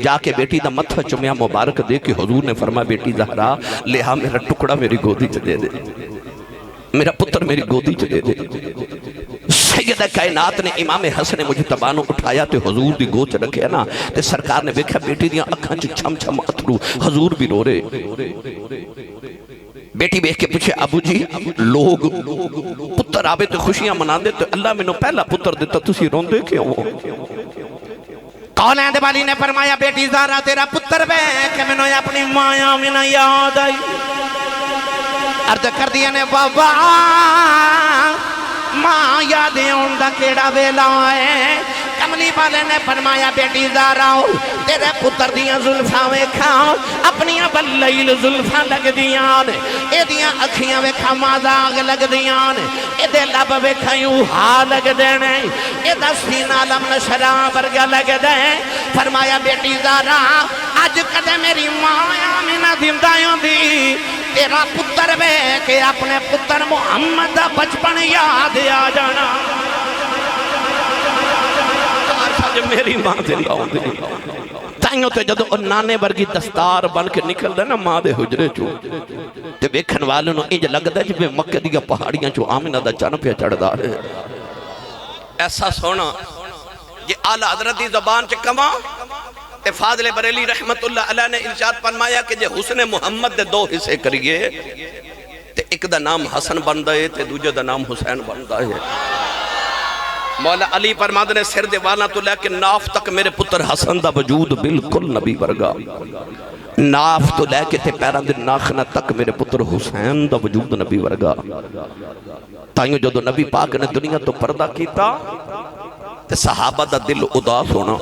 جا کے بیٹی دا متھا چومیا مبارک دے کے حضور نے فرمایا بیٹی زہرا لہا میرا ٹکڑا میری گودی چ دے دے، میرا پتر میری گودی چ دے دے۔ سید کائنات نے امام حسن مجتبی نو اٹھایا تے حضور دی گود چ رکھیا نا تے سرکار نے ویکھیا بیٹی دیاں اکھاں چ چھم چھم اتھرو، حضور بھی رو رہے۔ بیٹی بیٹھ کے پوچھے ابو جی لوگ پتر آوے تو خوشیاں منا دے تو اللہ میں نو پہلا پتر دیتا تسی روندے کیوں ہو؟ کون ہے والی نے فرمایا بیٹی زہرا تیرا پتر بے کہ میں نے اپنی مایا میں نہ یاد آئی، عرض کر دیا نے بابا ماں یادیں ان دا کیڑا ویلا ہے۔ کملی والے نے فرمایا بیٹی زہرا تیرے پتر دیاں زلفاں ویکھاں اپنیاں بلیل زلفاں لگ دیاں نے، اے دیاں اکھیاں ویکھاں مازاغ لگ دیاں نے، اے دے لب ویکھاں یوں ہا لگ دینے، اے دا سینہ لمن شراب برگا لگ دے۔ فرمایا بیٹی زہرا آج کدے میری ماں میں نہ دیندائیوں دی تیرا پتر بے کہ اپنے پتر محمد دا بچپن یاد آ جانا۔ جو میری ماں زندہ ہوں دی تائیوں تے جدو نانے ورگی دستار بن کے نکل دے نا ماں دے حجرے چو تے بیکھن والے نو انج لگ دے جب مکہ دیا پہاڑیاں چو آمینہ دا چن پہ چڑھ دا ہے۔ ایسا سونا یہ اعلیٰ حضرت دی زبان چے کما تے فاضل بریلی رحمت اللہ علیہ نے ارشاد فرمایا کہ جے حسن محمد دے دو حصے کریے تے ایک دا نام حسن بندہ ہے تے دوجہ دا نام حسین بندہ ہے۔ مولا علی فرماتے نے سر دیوانا تو لے کے ناف تک میرے پتر حسن دا وجود بالکل نبی ورگا، ناف تو لے کے تے پیران دے ناخنہ تک میرے پتر حسین دا وجود نبی ورگا۔ تائیوں جدو نبی پاک نے دنیا تو پردہ کیتا تے صحابہ دا دل اداس ہونا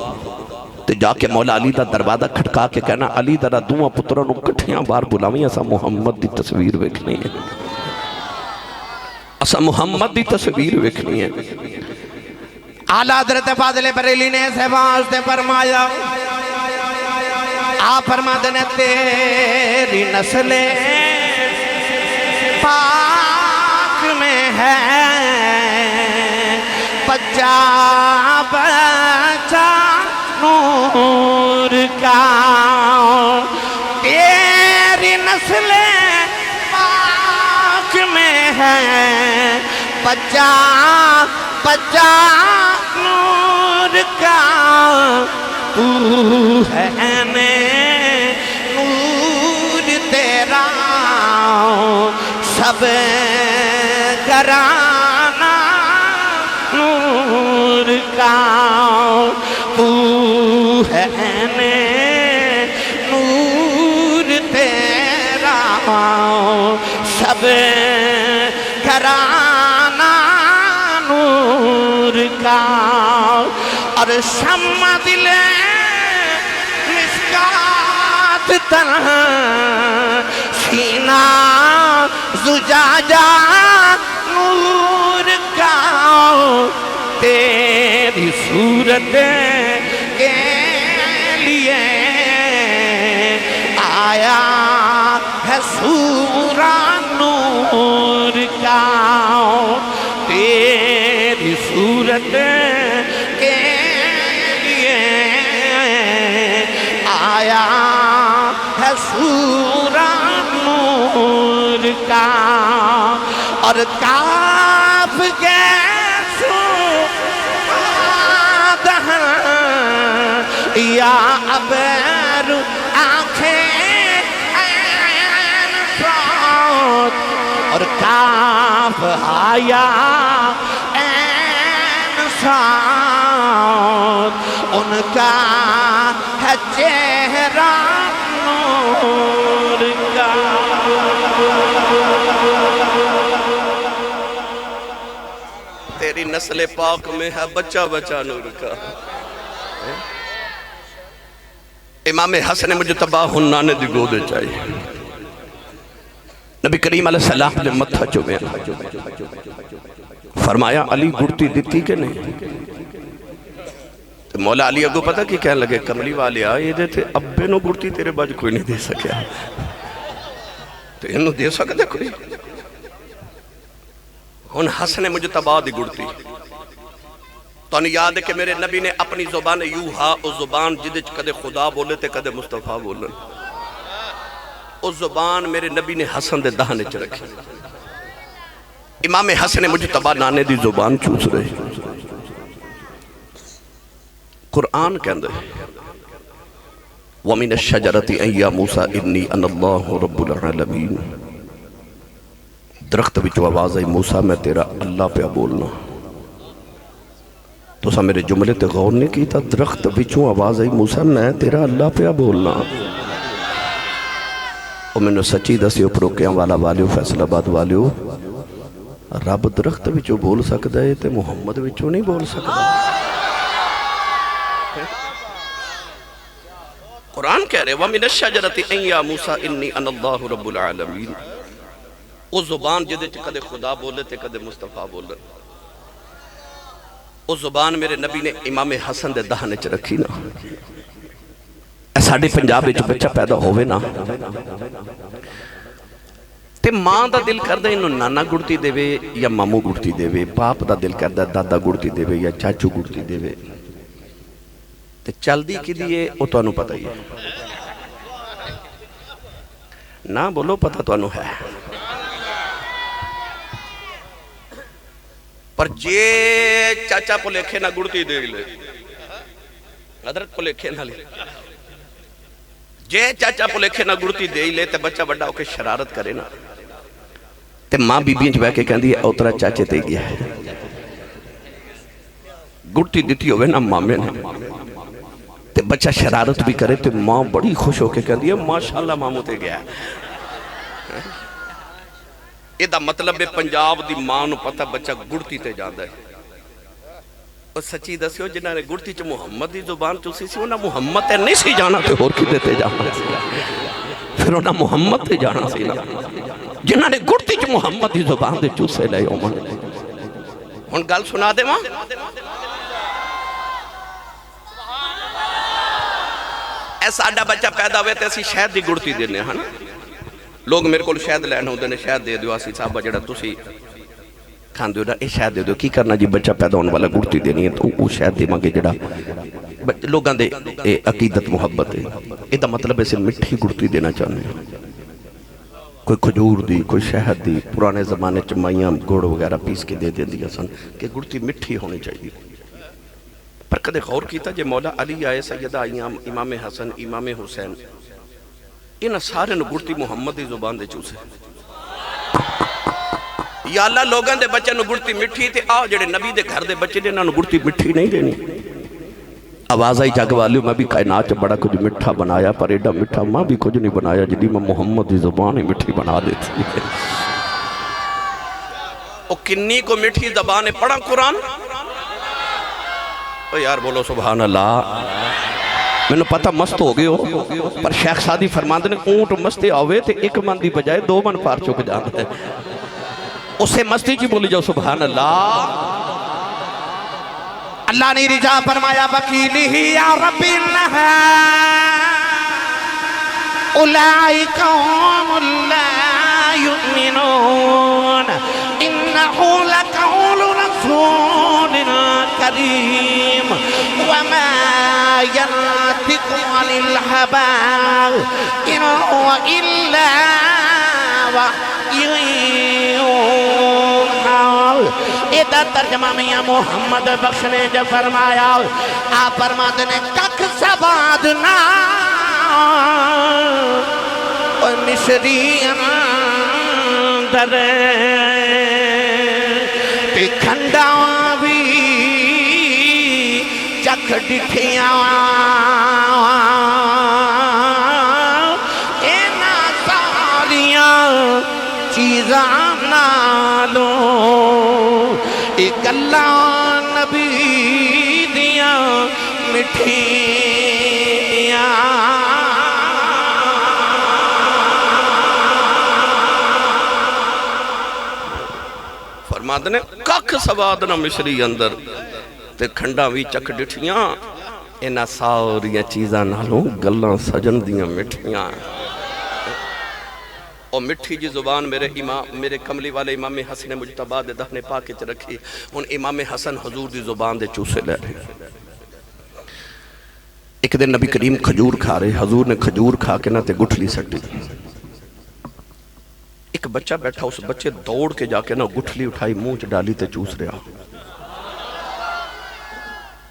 تے جا کے مولا علی دا دروازہ کھٹکا کے کہنا علی دا دوہاں پتروں نو کٹھیاں بار بلاویں اسا محمد دی تصویر ویکھنی ہے، اسا محمد دی تصویر ویکھنی ہے۔ اعلیٰ حضرت فاضل بریلی نے سے واسطے فرمایا آپ فرماتے نے تیری نسل پاک میں ہے بچہ بچہ نور کا، تیری نسل پاک میں ہے بچہ بچہ نور کا، تو ہے نور تیرا سب گھرانہ نور کا، تو ہے نور تیرا سب گھرانہ نور کا، اور شمع دل مسکات تنہ سینہ زجاجہ نور کا، تیری صورت کے لیے آیا ہے سورہ نور کا، تیری صورت کے لیے آیا ہے سورہ نور کا، اور کاف کے دہن یا عبر آنکھیں این صوت، اور کاف آیا این صوت، ان کا ہے چہرہ نور کا۔ تیری نسل پاک میں ہے بچہ بچہ نور کا۔ امام حسن مجتبی ہنانے دی گودے چاہیے، نبی کریم علیہ السلام نے متھا چومیا، فرمایا علی گڑتی دیتی کہ نہیں؟ تو مولا علی اگو پتہ کی کہنے لگے کملی والے آئے دے تھے ابے نو گڑتی تیرے باج کوئی نہیں دے سکیا، تو انہوں دے سکتے کوئی؟ ہن حسن مجتبی دی گڑتی تو انہیں یاد ہے کہ میرے نبی نے اپنی زبان یوہا اس زبان جدے کدے خدا بولے تے کدے مصطفیٰ بولے اس زبان میرے نبی نے حسن دے دہنے چ رکھی امام حسن مجتبی نانے دی زبان چوس رہے قرآن کہندے وَمِنَ الشَّجَرَةِ أَن يَا مُوسَىٰ إِنِّي أَنَا اللَّهُ رَبُّ الْعَالَمِينَ درخت وچو آواز آئی موسیٰ میں تیرا اللہ پہ بولنا تو سا میرے جملے تے غور نہیں کی تھا درخت وچو آواز آئی موسیٰ میں تیرا اللہ پہ بولنا اور میں نے سچی دسی اپروکیاں والا والیو فیصل آباد والیو رب درخت وچو بول سکتا ہے تے محمد وچو نہیں بول سکتا قرآن کہہ رہے وَمِنَ الشَّجَرَةِ أَن يَا مُوسَىٰ إِنِّي أَنَا اللَّهُ رَبُّ الْعَالَمِينَ اس زبان جدے کدے خدا بولے تے کدے مصطفیٰ بولے اس زبان میرے نبی نے امام حسن دے دہنے چ رکھی نا اے ساڑھے پنجاب وچ بچہ پیدا ہوئے نا تے ماں دا دل کر دے انہوں نانا گڑتی دے وے یا مامو گڑتی دے وے باپ دا دل کر دے دادا گڑتی دے وے یا چاچو گڑتی دے وے تے چل دی کی دیئے او تو انہوں پتہ ہی ہے نا بولو پتہ تو انہوں ہے پر جے چاچا کو لکھے نہ گڑتی دے لے حضرت کو لکھے نہ لے جے چاچا کو لکھے نہ گڑتی دے لے تے بچہ بڑا ہو کے شرارت کرے نا تے ماں بی بیچ بے کے کہن دی اوترا چاچے تے گیا ہے گڑتی دیتی ہوئے نا مامے نا تے بچہ شرارت بھی کرے تے ماں بڑی خوش ہو کے کہن دی ماشاءاللہ مامو تے گیا ہے ایدہ مطلب پنجاب دی ماں نو پتہ بچہ گڑتی تے جاندہ ہے اور سچی دسیو جنہاں نے گڑتی چ محمد دی زبان چوسی سی انہاں محمد تے نہیں سی جانا تے اور کی دیتے جانا سی پھر انہاں محمد تے جانا سی نا جنہاں نے گڑتی چ محمد دی زبان دے چوسے لے اومن ہن گل سنا دے ماں ایسا آڈا بچہ پیدا ہوئے تے اسی شہد دی گڑتی دینے ہاں لوگ میرے کو شہد لینا ہوتے ہیں شہد دے دیو آسی صاحبہ جڑا تسی کھان دیو نا اے شہد دے دیو کی کرنا جی بچہ پیدا ہونے والا گڑتی دینی ہے تو وہ شہد دے مانگے جڑا لوگاں دے عقیدت محبت ہے اے دا مطلب ایسے مٹھی گڑتی دینا چاہنے ہیں کوئی کھجور دی کوئی شہد دی پرانے زمانے چمائیاں گوڑ وغیرہ پیس کے دے دیا سن کہ گڑتی مٹھی ہونی چاہیے پر کدے غور کیتا جے مولا علی آئے سیدہ آئیام امام حسن امام حسین انہاں سارے نو گڑتی محمد دی زبان دے چوسے یا اللہ لوگاں دے بچے نو گڑتی مٹھی تے آؤ جڑے نبی دے گھر دے بچے دے نو گڑتی مٹھی نہیں دینی آواز آئی جاگ والیو میں بھی کائنات بڑا کچھ مٹھا بنایا پر ایڈا مٹھا ماں بھی کچھ نہیں بنایا جدی میں محمد دی زبان ہی مٹھی بنا دیتی ہے او کنی کو مٹھی زبان پڑھا قرآن او یار بولو سبحان اللہ میں نے پتہ مست ہو گئے ہو پر شیخ سادی فرماندے نے اونٹ مستے آوے تھے ایک من دی بجائے دو من پار چک جاندے ہیں اسے مستی کی بولی جاؤ سبحان اللہ اللہ نے رجا فرمایا وکیلی ہی یا رب اللہ اولائی قوم لا یؤمنون انہو لقول رسول کریم وما ينطق عن الهوى إن هو إلا وحي يوحى ادھا ترجمہ میاں محمد بخش نے جو فرمایا آپ فرماتے نے کک سباد نا اور مصری اندر تے کھنڈا بھی چکھ ڈٹھیاں اینا ساریاں چیزاں نالوں ایک اللہ نبی دیاں مٹھیاں فرماتے نے ککھ سواد نہ مصری اندر تے کھنڈا بھی چک ڈٹھیاں اینا ساریاں چیزاں نالوں گلاں سجن دیاں مٹھیاں اور مٹھی جی زبان میرے کملی والے امام حسن مجتبی دے دہنے پاک وچ رکھی ہن امام حسن حضور دی زبان دے چوسے لے رہے ایک دن نبی کریم کھجور کھا رہے حضور نے کھجور کھا کے نہ تے گٹھلی سٹی ایک بچہ بیٹھا اس بچے دوڑ کے جا کے نہ گٹھلی اٹھائی منہ چ ڈالی تے چوس رہا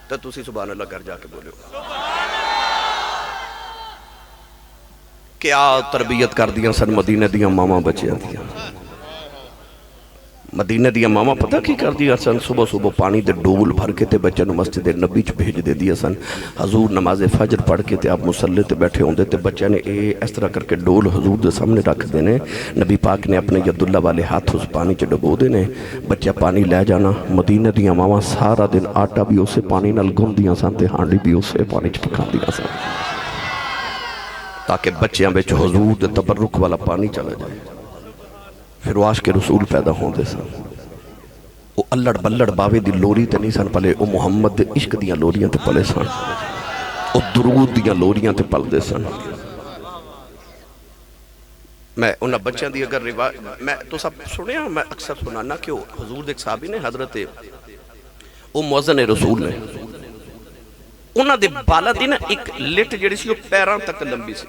تو تسی سبحان اللہ کر جا کے بولے کیا تربیت کر دیا سن مدینہ دیا ماما بچے دیا مدینہ دیا ماما پتہ کی کر دیا سن صبح صبح پانی دے ڈول بھر کے تے بچے نو مسجد نبی چ بھیج دے دیا سن حضور نماز فجر پڑھ کے تے آپ مصلی تے بیٹھے ہوندے تے بچے نے اس طرح کر کے ڈول حضور دے سامنے رکھ دینے نبی پاک نے اپنے یداللہ والے ہاتھ اس پانی چ ڈبو دینے بچہ پانی لے جانا مدینہ دیا ماما سارا دن آٹا بھی اسے پانی نال گن دیا سن تے ہانڈی بھی اسے پانی چ پکا دیا سن تاکہ بچیاں بچ حضور دے تبرک والا پانی چلا جائے پھر وہ عاشق رسول پیدا ہوں دے سن وہ اللڑ بلڑ باوے دی لوری تے نہیں سن پلے وہ محمد دے عشق دیاں لوریاں تے پلے سن وہ درود دیاں لوریاں تے پل دے سن میں انہاں بچیاں دی اگر روایت میں تو سب سنے ہیں میں اکثر سنانا کہ حضور دے ایک صحابی نے حضرت وہ مؤذن رسول نے انہاں دے بالا دی نا ایک لٹ جڑی سی وہ پیران تک لمبی سی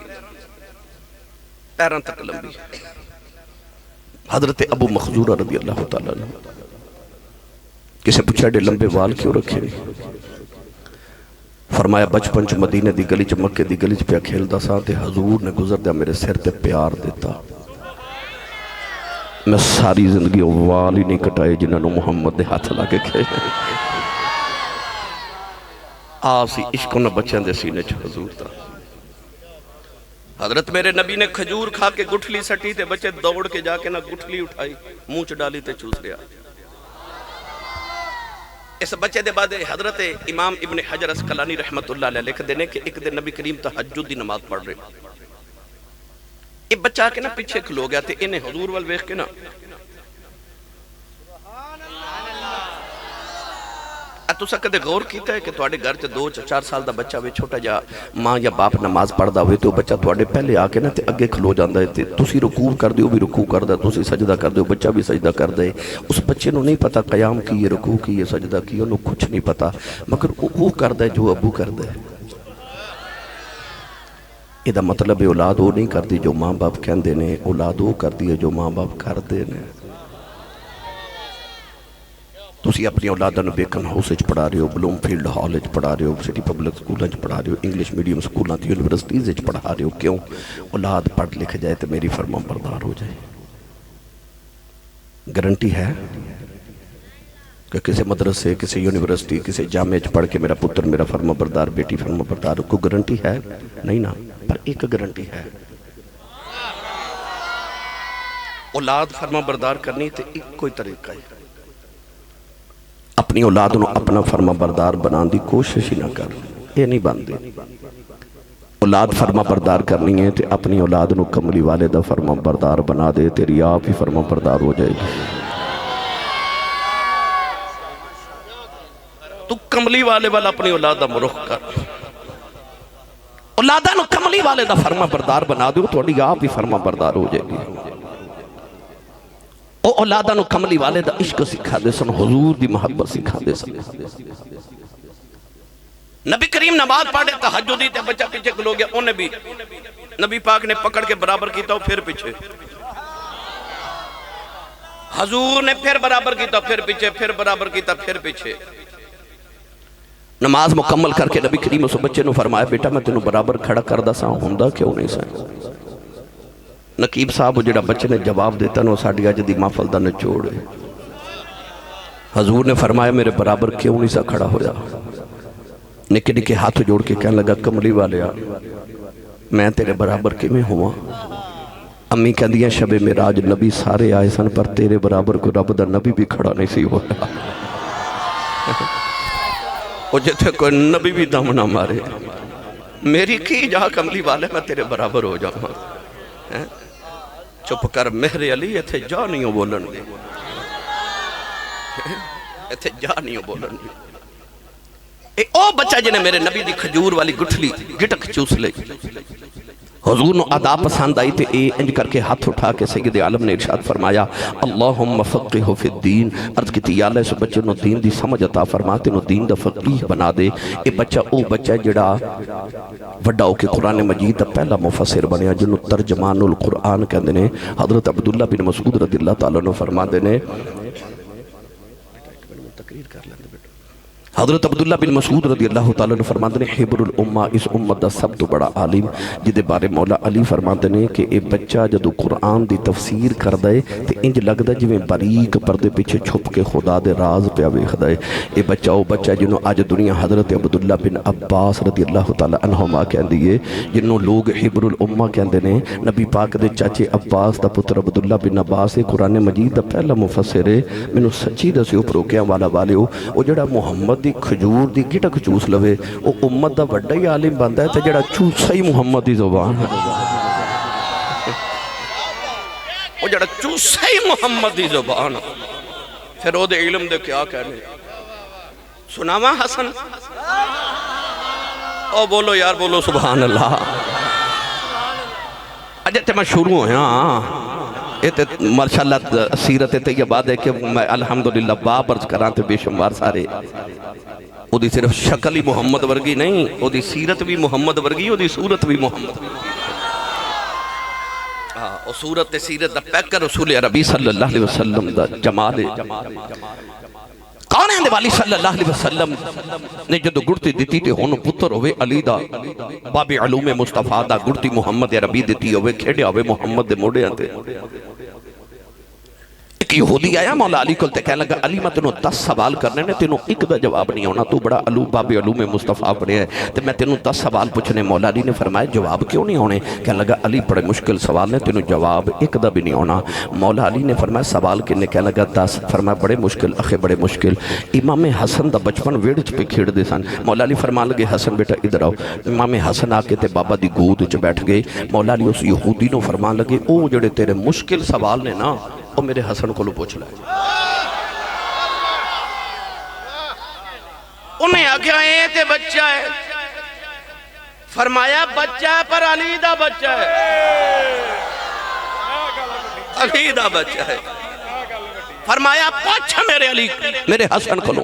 پیران تک لمبی حضرت ابو مخزورہ رضی اللہ تعالیٰ عنہ کسے پوچھا ڈے لمبے وال کیوں رکھے فرمایا بچپن چ مدینہ دی گلی چ مکہ دی گلی چ پیا کھیلدا سا تے حضور نے گزر دیا میرے سر تے پیار دیتا میں ساری زندگی وال ہی نہیں کٹائے جنہاں نو محمد دے ہاتھ لا کے کھیلے آسی عشق نہ بچیاں دے سینے چ حضور تا حضرت میرے نبی نے کھجور کھا کے گٹھلی سٹی تے بچے دوڑ کے جا کے نہ گٹھلی اٹھائی منہ چ ڈالی تے چوس لیا اس بچے دے بعد حضرت امام ابن حجر اسقلانی رحمت اللہ علیہ لکھ دینے کہ ایک دن نبی کریم تہجد دی نماز پڑھ رہے یہ بچہ کے نا پیچھے کھلو گیا تے انہیں حضور وال ویکھ کے نا تو سا کدے غور کیتا ہے کہ تواڈے گھر تے 2-4 سال دا بچہ ہوئے چھوٹا جا ماں یا باپ نماز پڑھدا ہوئے تو بچہ تواڈے پہلے آ کے نا تے اگے کھلو جاندا ہے تے تسی رکوع کر دیو بھی رکوع کردا تسی سجدہ کر دیو بچہ بھی سجدہ کر دے اس بچے نو نہیں پتا قیام کی یہ رکوع کی یہ سجدہ کی انہوں کچھ نہیں پتا مگر وہ کردا ہے جو ابو کردا ہے یہ دا مطلب ہے اولاد وہ نہیں کردی جو ماں باپ کہندے نے اولاد وہ کردی ہے جو ماں باپ کردے نے تسی اپنی اولاداں نو بیکن ہاؤس وچ پڑھا رہے ہو بلوم فیلڈ ہال وچ پڑھا رہے ہو سٹی پبلک سکول وچ پڑھا رہے ہو انگلش میڈیم سکولاں تے یونیورسٹیز وچ پڑھا رہے ہو کیوں اولاد پڑھ لکھ جائے تو میری فرما بردار ہو جائے گارنٹی ہے کہ کسی مدرسے کسی یونیورسٹی کسی جامعہ وچ پڑھ کے میرا پتر میرا فرما بردار بیٹی فرما بردار کوئی گارنٹی ہے نہیں نا پر ایک گارنٹی ہے اولاد فرما بردار کرنی تے ایک کوئی طریقہ ہے اپنی اولاد نو اپنا فرما بردار بنان دی کوشش ہی نہ کر یہ نہیں باندے اولاد فرما بردار کرنی ہے تے اپنی اولاد نو کملی والے دا فرما بردار بنا دے تیری آپ ہی فرما بردار ہو جائے گی تو کملی والے والا اپنی اولاد دا مرخ کر اولادہ نو کملی والے دا فرما بردار بنا دے تو آپ ہی فرما بردار ہو جائے گی او اولادہ نو کملی والے دا عشق سکھا دے سن حضور دی محبت سکھا دے سن نبی کریم نماز پڑھے تہجد دی تے بچہ پیچھے کھلو گیا انہیں بھی نبی پاک نے پکڑ کے برابر کیتا پھر پیچھے حضور نے پھر برابر کیتا پھر پیچھے پھر برابر کیتا پھر پیچھے نماز مکمل کر کے نبی کریم اس بچے نو فرمایا بیٹا میں تینوں برابر کھڑا کر دا سا ہوندہ کیوں نہیں سا نقیب صاحب وہ جڑا بچے نے جواب دیتا نو ساڑھی آج دی محفل دا نچوڑے حضور نے فرمایا میرے برابر کیوں نہیں سا کھڑا ہویا نکے نکے ہاتھ جوڑ کے کہنے لگا کملی والے میں تیرے برابر کی میں ہوا امی کہہ دیا شب معراج نبی سارے آئے سن پر تیرے برابر کو رب دا نبی بھی کھڑا نہیں سی ہویا وہ جتے کوئی نبی بھی دم نہ مارے میری کی جہاں کملی والے میں تیرے برابر ہو جاؤں چپ کر مہر علی ایتھے جا نہیں ہو بولن گے ایتھے جا نہیں ہو بولن گے او بچہ جنہیں میرے نبی دی کھجور والی گٹھلی گٹک چوس لے حضور نو ادا پسند آئی تے اے انج کر کے ہاتھ اٹھا کے سید عالم نے ارشاد فرمایا اللہم فقہ فی الدین، عرض کی یا اللہ اس بچے نو دین دی سمجھ عطا فرما تے نو دین دا فقیہ بنا دے۔ اے بچہ او بچہ جڑا وڈا ہو کے قرآن مجید دا پہلا مفسر بنیا جنو ترجمان القرآن کہندے نے۔ حضرت عبداللہ بن مسعود رضی اللہ تعالیٰ عنہ فرما دے نے، حضرت عبداللہ بن مسعود رضی اللہ تعالیٰ نے فرماتے ہیں حبر الامہ، اس امت دا سب تو بڑا عالم، جدے بارے مولا علی فرماتے ہیں کہ اے بچہ جدو قرآن دی تفسیر کر دے تے انج لگ دا جویں باریک پردے پیچھے چھپ کے خدا دے راز پہ ویکھ دے۔ اے بچہ او بچہ جنوں آج دنیا حضرت عبداللہ بن عباس رضی اللہ تعالیٰ عنہما کہندی ہے، جنوں لوگ حبر الامہ کہندے نے۔ نبی پاک دے چاچے عباس دا پتر عبداللہ بن عباس قرآن مجید دا پہلا مفسر ہے۔ مینوں سچی دسیو پروکیاں والا والیو، او جڑا محمد دی کھجور دی گٹک چوس لوے او امت دا وڈا ہی عالم بندا ہے تے جڑا چوسا ہی محمد دی زبان ہے، او جڑا چوسا ہی محمد دی زبان ہے، پھر او دے علم دے کیا کہنے۔ سناواں حسن، او بولو یار بولو سبحان اللہ۔ اجے تے میں شروع ہویا یہ تے ماشاءاللہ سیرت طیبہ دے کہ میں الحمدللہ باب عرض کران تے بے شمار سارے او دی صرف شکل ہی محمد ورگی نہیں، او دی سیرت بھی محمد ورگی، او دی صورت بھی محمد ورگی۔ او صورت تے سیرت دا پیکر رسول عربی صلی اللہ علیہ وسلم دا جمال کون ہے والی صلی اللہ علیہ وسلم نے جدو گڑتی دیتی تے ہونو پتر ہوئے علی دا باب علوم مصطفیٰ دا گڑتی محمد عربی دیتی ہوئے کھیڑے ہوئے محمد دے موڑے آتے۔ ایک یہودی آیا مولا علی کل تے کہنے لگا علی میں تینوں 10 سوال کرنے نے، تینوں ایک دا جواب نہیں ہونا، تو بڑا باب علوم مصطفیٰ پڑھے ہے تے میں تینوں 10 سوال پوچھنے۔ مولا علی نے فرمایا جواب کیوں نہیں ہونے؟ کہنے لگا علی بڑے مشکل سوال نے، تینوں جواب ایک دا بھی نہیں ہونا۔ مولا علی نے فرمایا سوال کنے؟ کہنے لگا 10۔ فرمایا بڑے مشکل اخے بڑے مشکل۔ امام حسن دا بچپن ویڑچ پہ کھیڑ دے سن۔ مولا علی فرمان لگے حسن بیٹا ادھر آؤ۔ امام حسن آ کے تے بابا دی گود چ بیٹھ گئے۔ مولا علی اس یہودی نو فرمان لگے او جڑے تیرے مشکل سوال نے نا او میرے حسن کو لو پوچھ لائے۔ انہیں آگیا اے تے بچہ ہے، فرمایا بچہ ہے پر علی دا بچہ ہے، علی دا بچہ ہے۔ فرمایا پوچھ میرے علی میرے حسن کو لو۔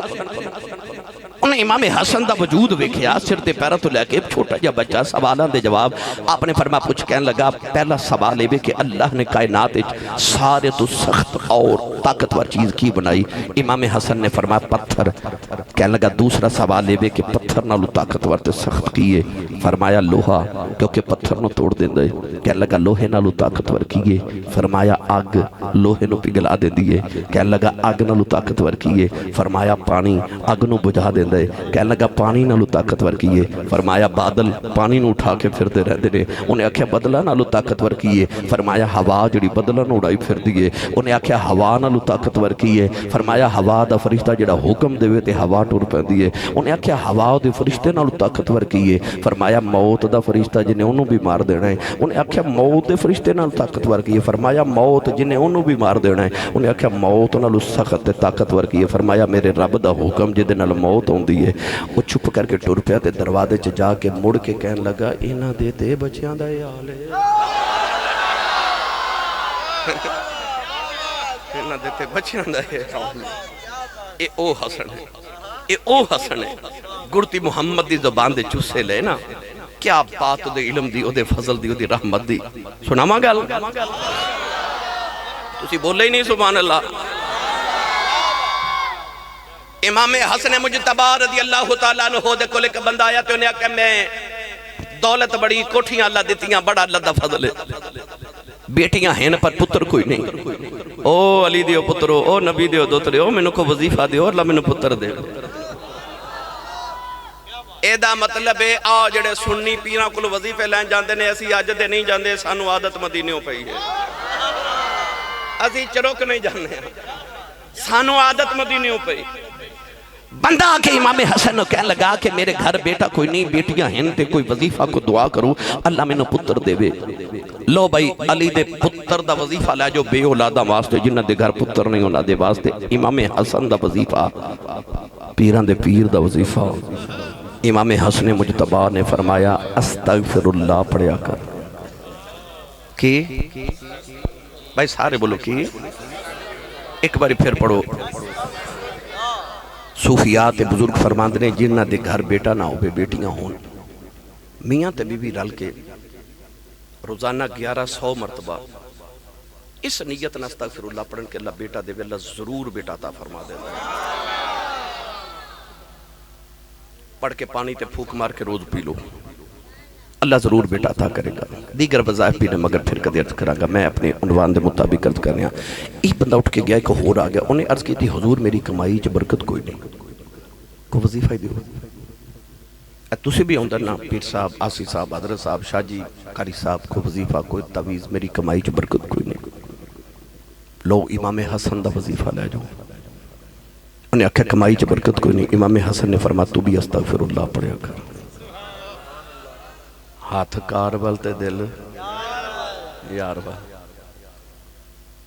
انہیں امام حسن دا وجود ویکھیا، سر تے پیرہ تو لے کے چھوٹا جا بچہ سوالان دے جواب آپ نے فرمایا پوچھ کہنے لگا پہلا سوال ہے کہ اللہ نے کائنات سارے تو سخت اور طاقتور چیز کی بنائی؟ امام حسن نے فرمایا پتھر۔ کہنے لگا دوسرا سوال ہے کہ پتھر نالو طاقتور تے سخت کیے؟ فرمایا لوہا، کیونکہ پتھر نو توڑ دیں دے۔ کہنے لگا لوہے نالو طاقتور کیے؟ فرمایا آگ، لوہے نو پگھلا دیں دیئے۔ کہنے لگا آگ نالو طاقتور کیے؟ فرمایا پانی، آگ نو بجھا دیں دے۔ کہنے لگا پانی نالو طاقتور کیے؟ فرمایا بادل، پانی نو اٹھا کے پھر دے رہ دے۔ انہیں آکھیا بدلہ نالو طاقتور کیے؟ فرمایا ہوا جڑی بدلہ نو اڑائی پھر دیئے۔ انہیں آکھیا ہوا نالو طاقتور کیے؟ فرمایا ہوا دا فرشتہ جڑا حکم دے تے ہوا ٹور پہ دیئے۔ انہیں آکھیا ہوا دے فرشتے نالو طاقتور کیے؟ فرمایا موت دا فرشتہ جنہیں انہوں بھی مار دینا ہے۔ انہیں آکھیا موت دے فرشتے نالو طاقتور کیے؟ فرمایا موت جنہیں انہوں بھی مار دینا ہے۔ انہیں آکھیا موت نالو سخت طاقتور کیے؟ فرمایا میرے رب دا حکم جدے نال موت ہوں دیئے۔ وہ چھپ کر کے ٹور پیا تے دروازے چ جا کے مڑ کے کہنے لگا انہاں دے تے بچیاں دا یہ حال ہے، انہاں دے تے بچیاں دا یہ حال ہے۔ اے او حسن ہے، اے او حسن ہے گڑتی محمد دی زبان دے چوسے لے نا، کیا بات دے علم دی، او دے فضل دی، او دی رحمت دی۔ سناواں گل تسی بولے ہی نہیں سبحان اللہ۔ امام حسن مجتبی رضی اللہ تعالیٰ عنہ دے کول ایک بندہ آیا تو انہیں کہا میں دولت بڑی کوٹھیاں اللہ دیتیاں بڑا اللہ دا فضل ہے، بیٹیاں ہیں پر پتر کوئی نہیں۔ او علی دیو پترو، او نبی دیو دوترے، او میں کو وظیفہ دیو، اللہ میں پتر دے۔ اے دا مطلب ہے آ جڑے سنی پیران کو وظیفے لین جاندے نے، اسی آج دے نہیں جاندے، سانو عادت مدینیوں پہی ہے، اسی چروک نہیں جاندے، سانو عادت مدینیوں پہی۔ بندہ آکے امام حسن کہنے لگا کہ میرے گھر بیٹا کوئی نہیں، بیٹیاں ہیں تے کوئی وظیفہ کو دعا کروں اللہ میں نے پتر دے وے۔ لو بھائی علی دے پتر دا وظیفہ لے جو بے اولادہ واسطے، جنہ دے گھر پتر نہیں اولادے واسطے۔ امام حسن دا وظیفہ پیران دے پیر دا وظیفہ۔ امام حسن مجتبی نے فرمایا استغفر اللہ پڑھیا کر، کی بھائی سارے بولو کی ایک باری پھر پڑھو صوفیات بزرگ فرماندے نے جنہ دے گھر بیٹا نہ ہو بیٹیاں ہون میاں تے بی بی رل کے روزانہ 1100 مرتبہ اس نیت نہ استغفر اللہ پڑھن کہ اللہ بیٹا دے اللہ ضرور بیٹا عطا فرما دے پڑھ کے پانی تے پھوک مار کے روز پی لو اللہ ضرور بیٹا عطا کرے گا دیگر وظائف بھی نے مگر پھر کدی عرض کرا گا میں اپنے عنوان دے مطابق عرض کرنے ایک بندہ اٹھ کے گیا ایک ہور آ گیا انہیں عرض کی تھی حضور میری کمائی چ برکت کوئی نہیں کو وظیفہ ہی دیو تُسی بھی ہوندر نا پیر صاحب آسی صاحب حضرت صاحب شاہ جی قاری صاحب کو وظیفہ کوئی تعویذ میری کمائی چ برکت کوئی نہیں لو امام حسن دا وظیفہ لے جاؤ انہیں آکھا کمائی چ برکت کوئی نہیں امام حسن نے فرمایا تو بھی استغفر اللہ پڑھیا کر ہاتھ کار بلتے دل یار با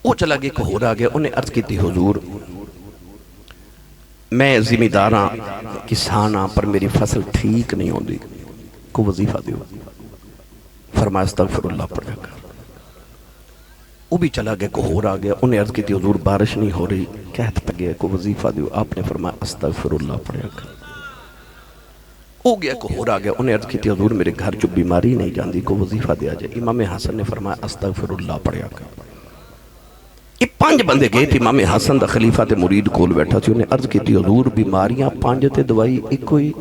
وہ چلا گیا کہ ہو رہا گیا انہیں عرض کی تھی حضور میں ذمہ داراں کساناں پر میری فصل ٹھیک نہیں ہوندی کو وظیفہ دیو فرمایا استغفر اللہ پڑھا کر وہ بھی چلا گیا کہ ہو رہا گیا انہیں عرض کی تھی حضور بارش نہیں ہو رہی کہت پہ گیا کو وظیفہ دیو آپ نے فرمایا استغفر اللہ پڑھا کر ہو گیا کہ ہو رہا گیا انہیں عرض کی تھی حضور میرے گھر جو بیماری نہیں جاندی کو وظیفہ دیا جائے امام حسن نے فرمایا استغفر اللہ پڑھا کر یہ 5 بندے گئے تھی امام حسن دا خلیفہ تے مرید کول بیٹھا تھی انہیں عرض کی تھی حضور بیماریاں 5 تے دوائی ایک کوئی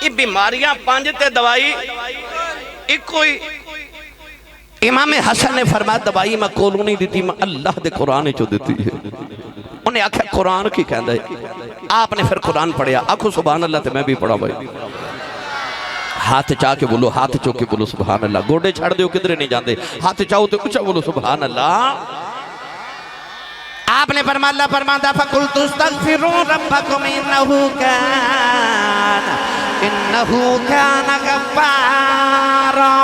یہ بیماریاں 5 تے دوائی ایک کوئی امام حسن نے فرمایا دوائی میں کولوں نہیں دیتی میں اللہ دے قرآن چو دیتی ہے انہیں آکھا قرآن کی کہندہ ہے آپ نے پھر قرآن پڑھیا آکھو سبحان اللہ تے میں بھی پڑھا بھائی ہاتھ چاہ کے بولو ہاتھ چو کے بولو سبحان اللہ گوڑے چھڑ دیو کدھرے نہیں جاندے ہاتھ چاہو تو اچھا بولو سبحان اللہ آپ نے فرما اللہ فرماتا فَقُلْتُ اسْتَغْفِرُوا رَبَّكُمْ إِنَّهُ كَانَ غَفَّارًا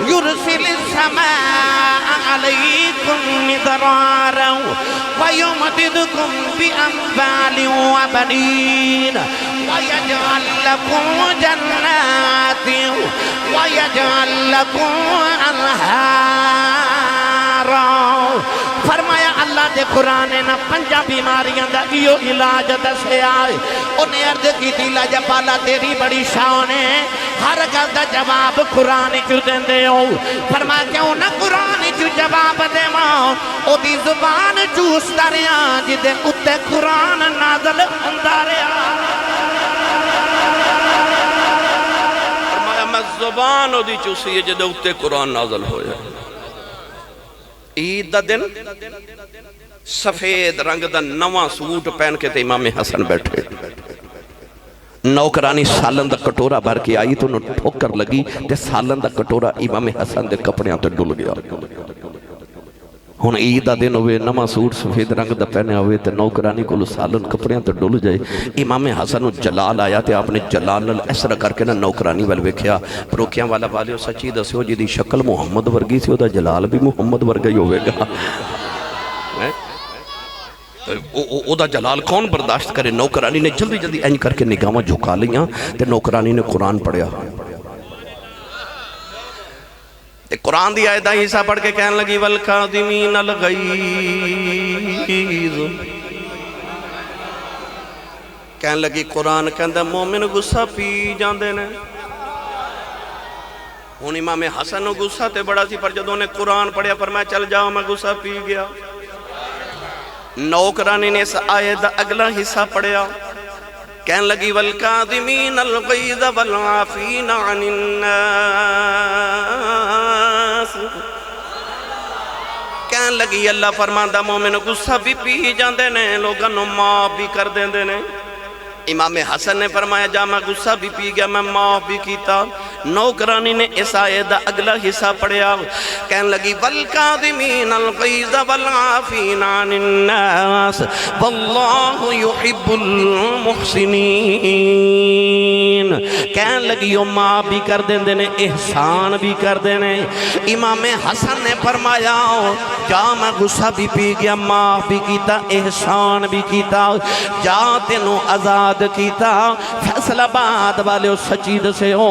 يُرْسِلِ السَّمَاءَ عَلَيْكُمْ مِدْرَارًا وَيُمْدِدْكُمْ بِأَمْوَالٍ وَبَنِينَ وَيَجْعَلْ لَكُمْ جَنَّاتٍ وَيَجْعَلْ لَكُمْ أَنْهَارًا فرمایا اللہ دے قرآن نا 5 بیماریاں دا ایو علاج دسے آئے انہیں عرض کی تھی لاجہ پالا تیری بڑی شان ہے ہر گل دا جواب قرآن کیوں دیں دے ہو فرمایا کیوں نہ قرآن کیوں جواب دے ماں او دی زبان چوس داریا جدے اتے قرآن نازل انداریا فرمایا میں زبان او دی چوسی ہے جدے اتے قرآن نازل ہویا عید دا دن سفید رنگ دا نواں سوٹ پہن کے تے امام حسن بیٹھے نوکرانی سالن دا کٹورا بھر کے آئی تو انہوں ٹھوکر لگی تے سالن دا کٹورا امام حسن دے کپڑیاں تے ڈل گیا ہن عید دا دن ہوئے نواں سوٹ سفید رنگ دا پہنے ہوئے تے نوکرانی کو سالن کپڑیاں تے ڈل جائے امام حسن جلال آیا تے آپ نے جلال نال ایسا کر کے نا نوکرانی وال ویکھیا پروکیاں والا والے سچی دسیو جی دی شکل محمد ورگی سی او دا جلال بھی محمد ورگا ہی ہوئے گا او دا جلال کون برداشت کرے نوکرانی نے جلدی جلدی اینج کر کے نگاہاں جھکا لیاں تے نوکرانی نے قرآن پڑھیا قرآن دی آیتاں حصہ پڑھ کے کہنے لگی والکاظمین الغیظ کہنے لگی قرآن کہندہ مومن غصہ پی جاندے نے ہن امام حسن نو غصہ تے بڑا سی پر جدوں نے قرآن پڑھیا فرمایا چل جاؤ میں غصہ پی گیا نوکرانی نے اس آیت دا اگلا حصہ پڑھیا کہنے لگی والکاظمین الغیظ والعافین عن الناس کہنے لگی اللہ فرماندہ مومن غصہ بھی پی جاندے نے لوگاں نو معاف بھی کر دیندے نے امام حسن نے فرمایا جا میں غصہ بھی پی گیا میں معاف بھی کیتا نوکرانی نے اس آیت دا اگلا حصہ پڑھیا کہنے لگی والکاظمین الغیظ والعافین عن الناس واللہ یحب المحسنین کہنے لگی وہ معاف بھی کر دیندے نے احسان بھی کر دینے امام حسن نے فرمایا جا میں غصہ بھی پی گیا معاف بھی کیتا احسان بھی کیتا جا تینوں آزاد کیتا فیصلہ آباد والے سچی دسے ہو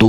2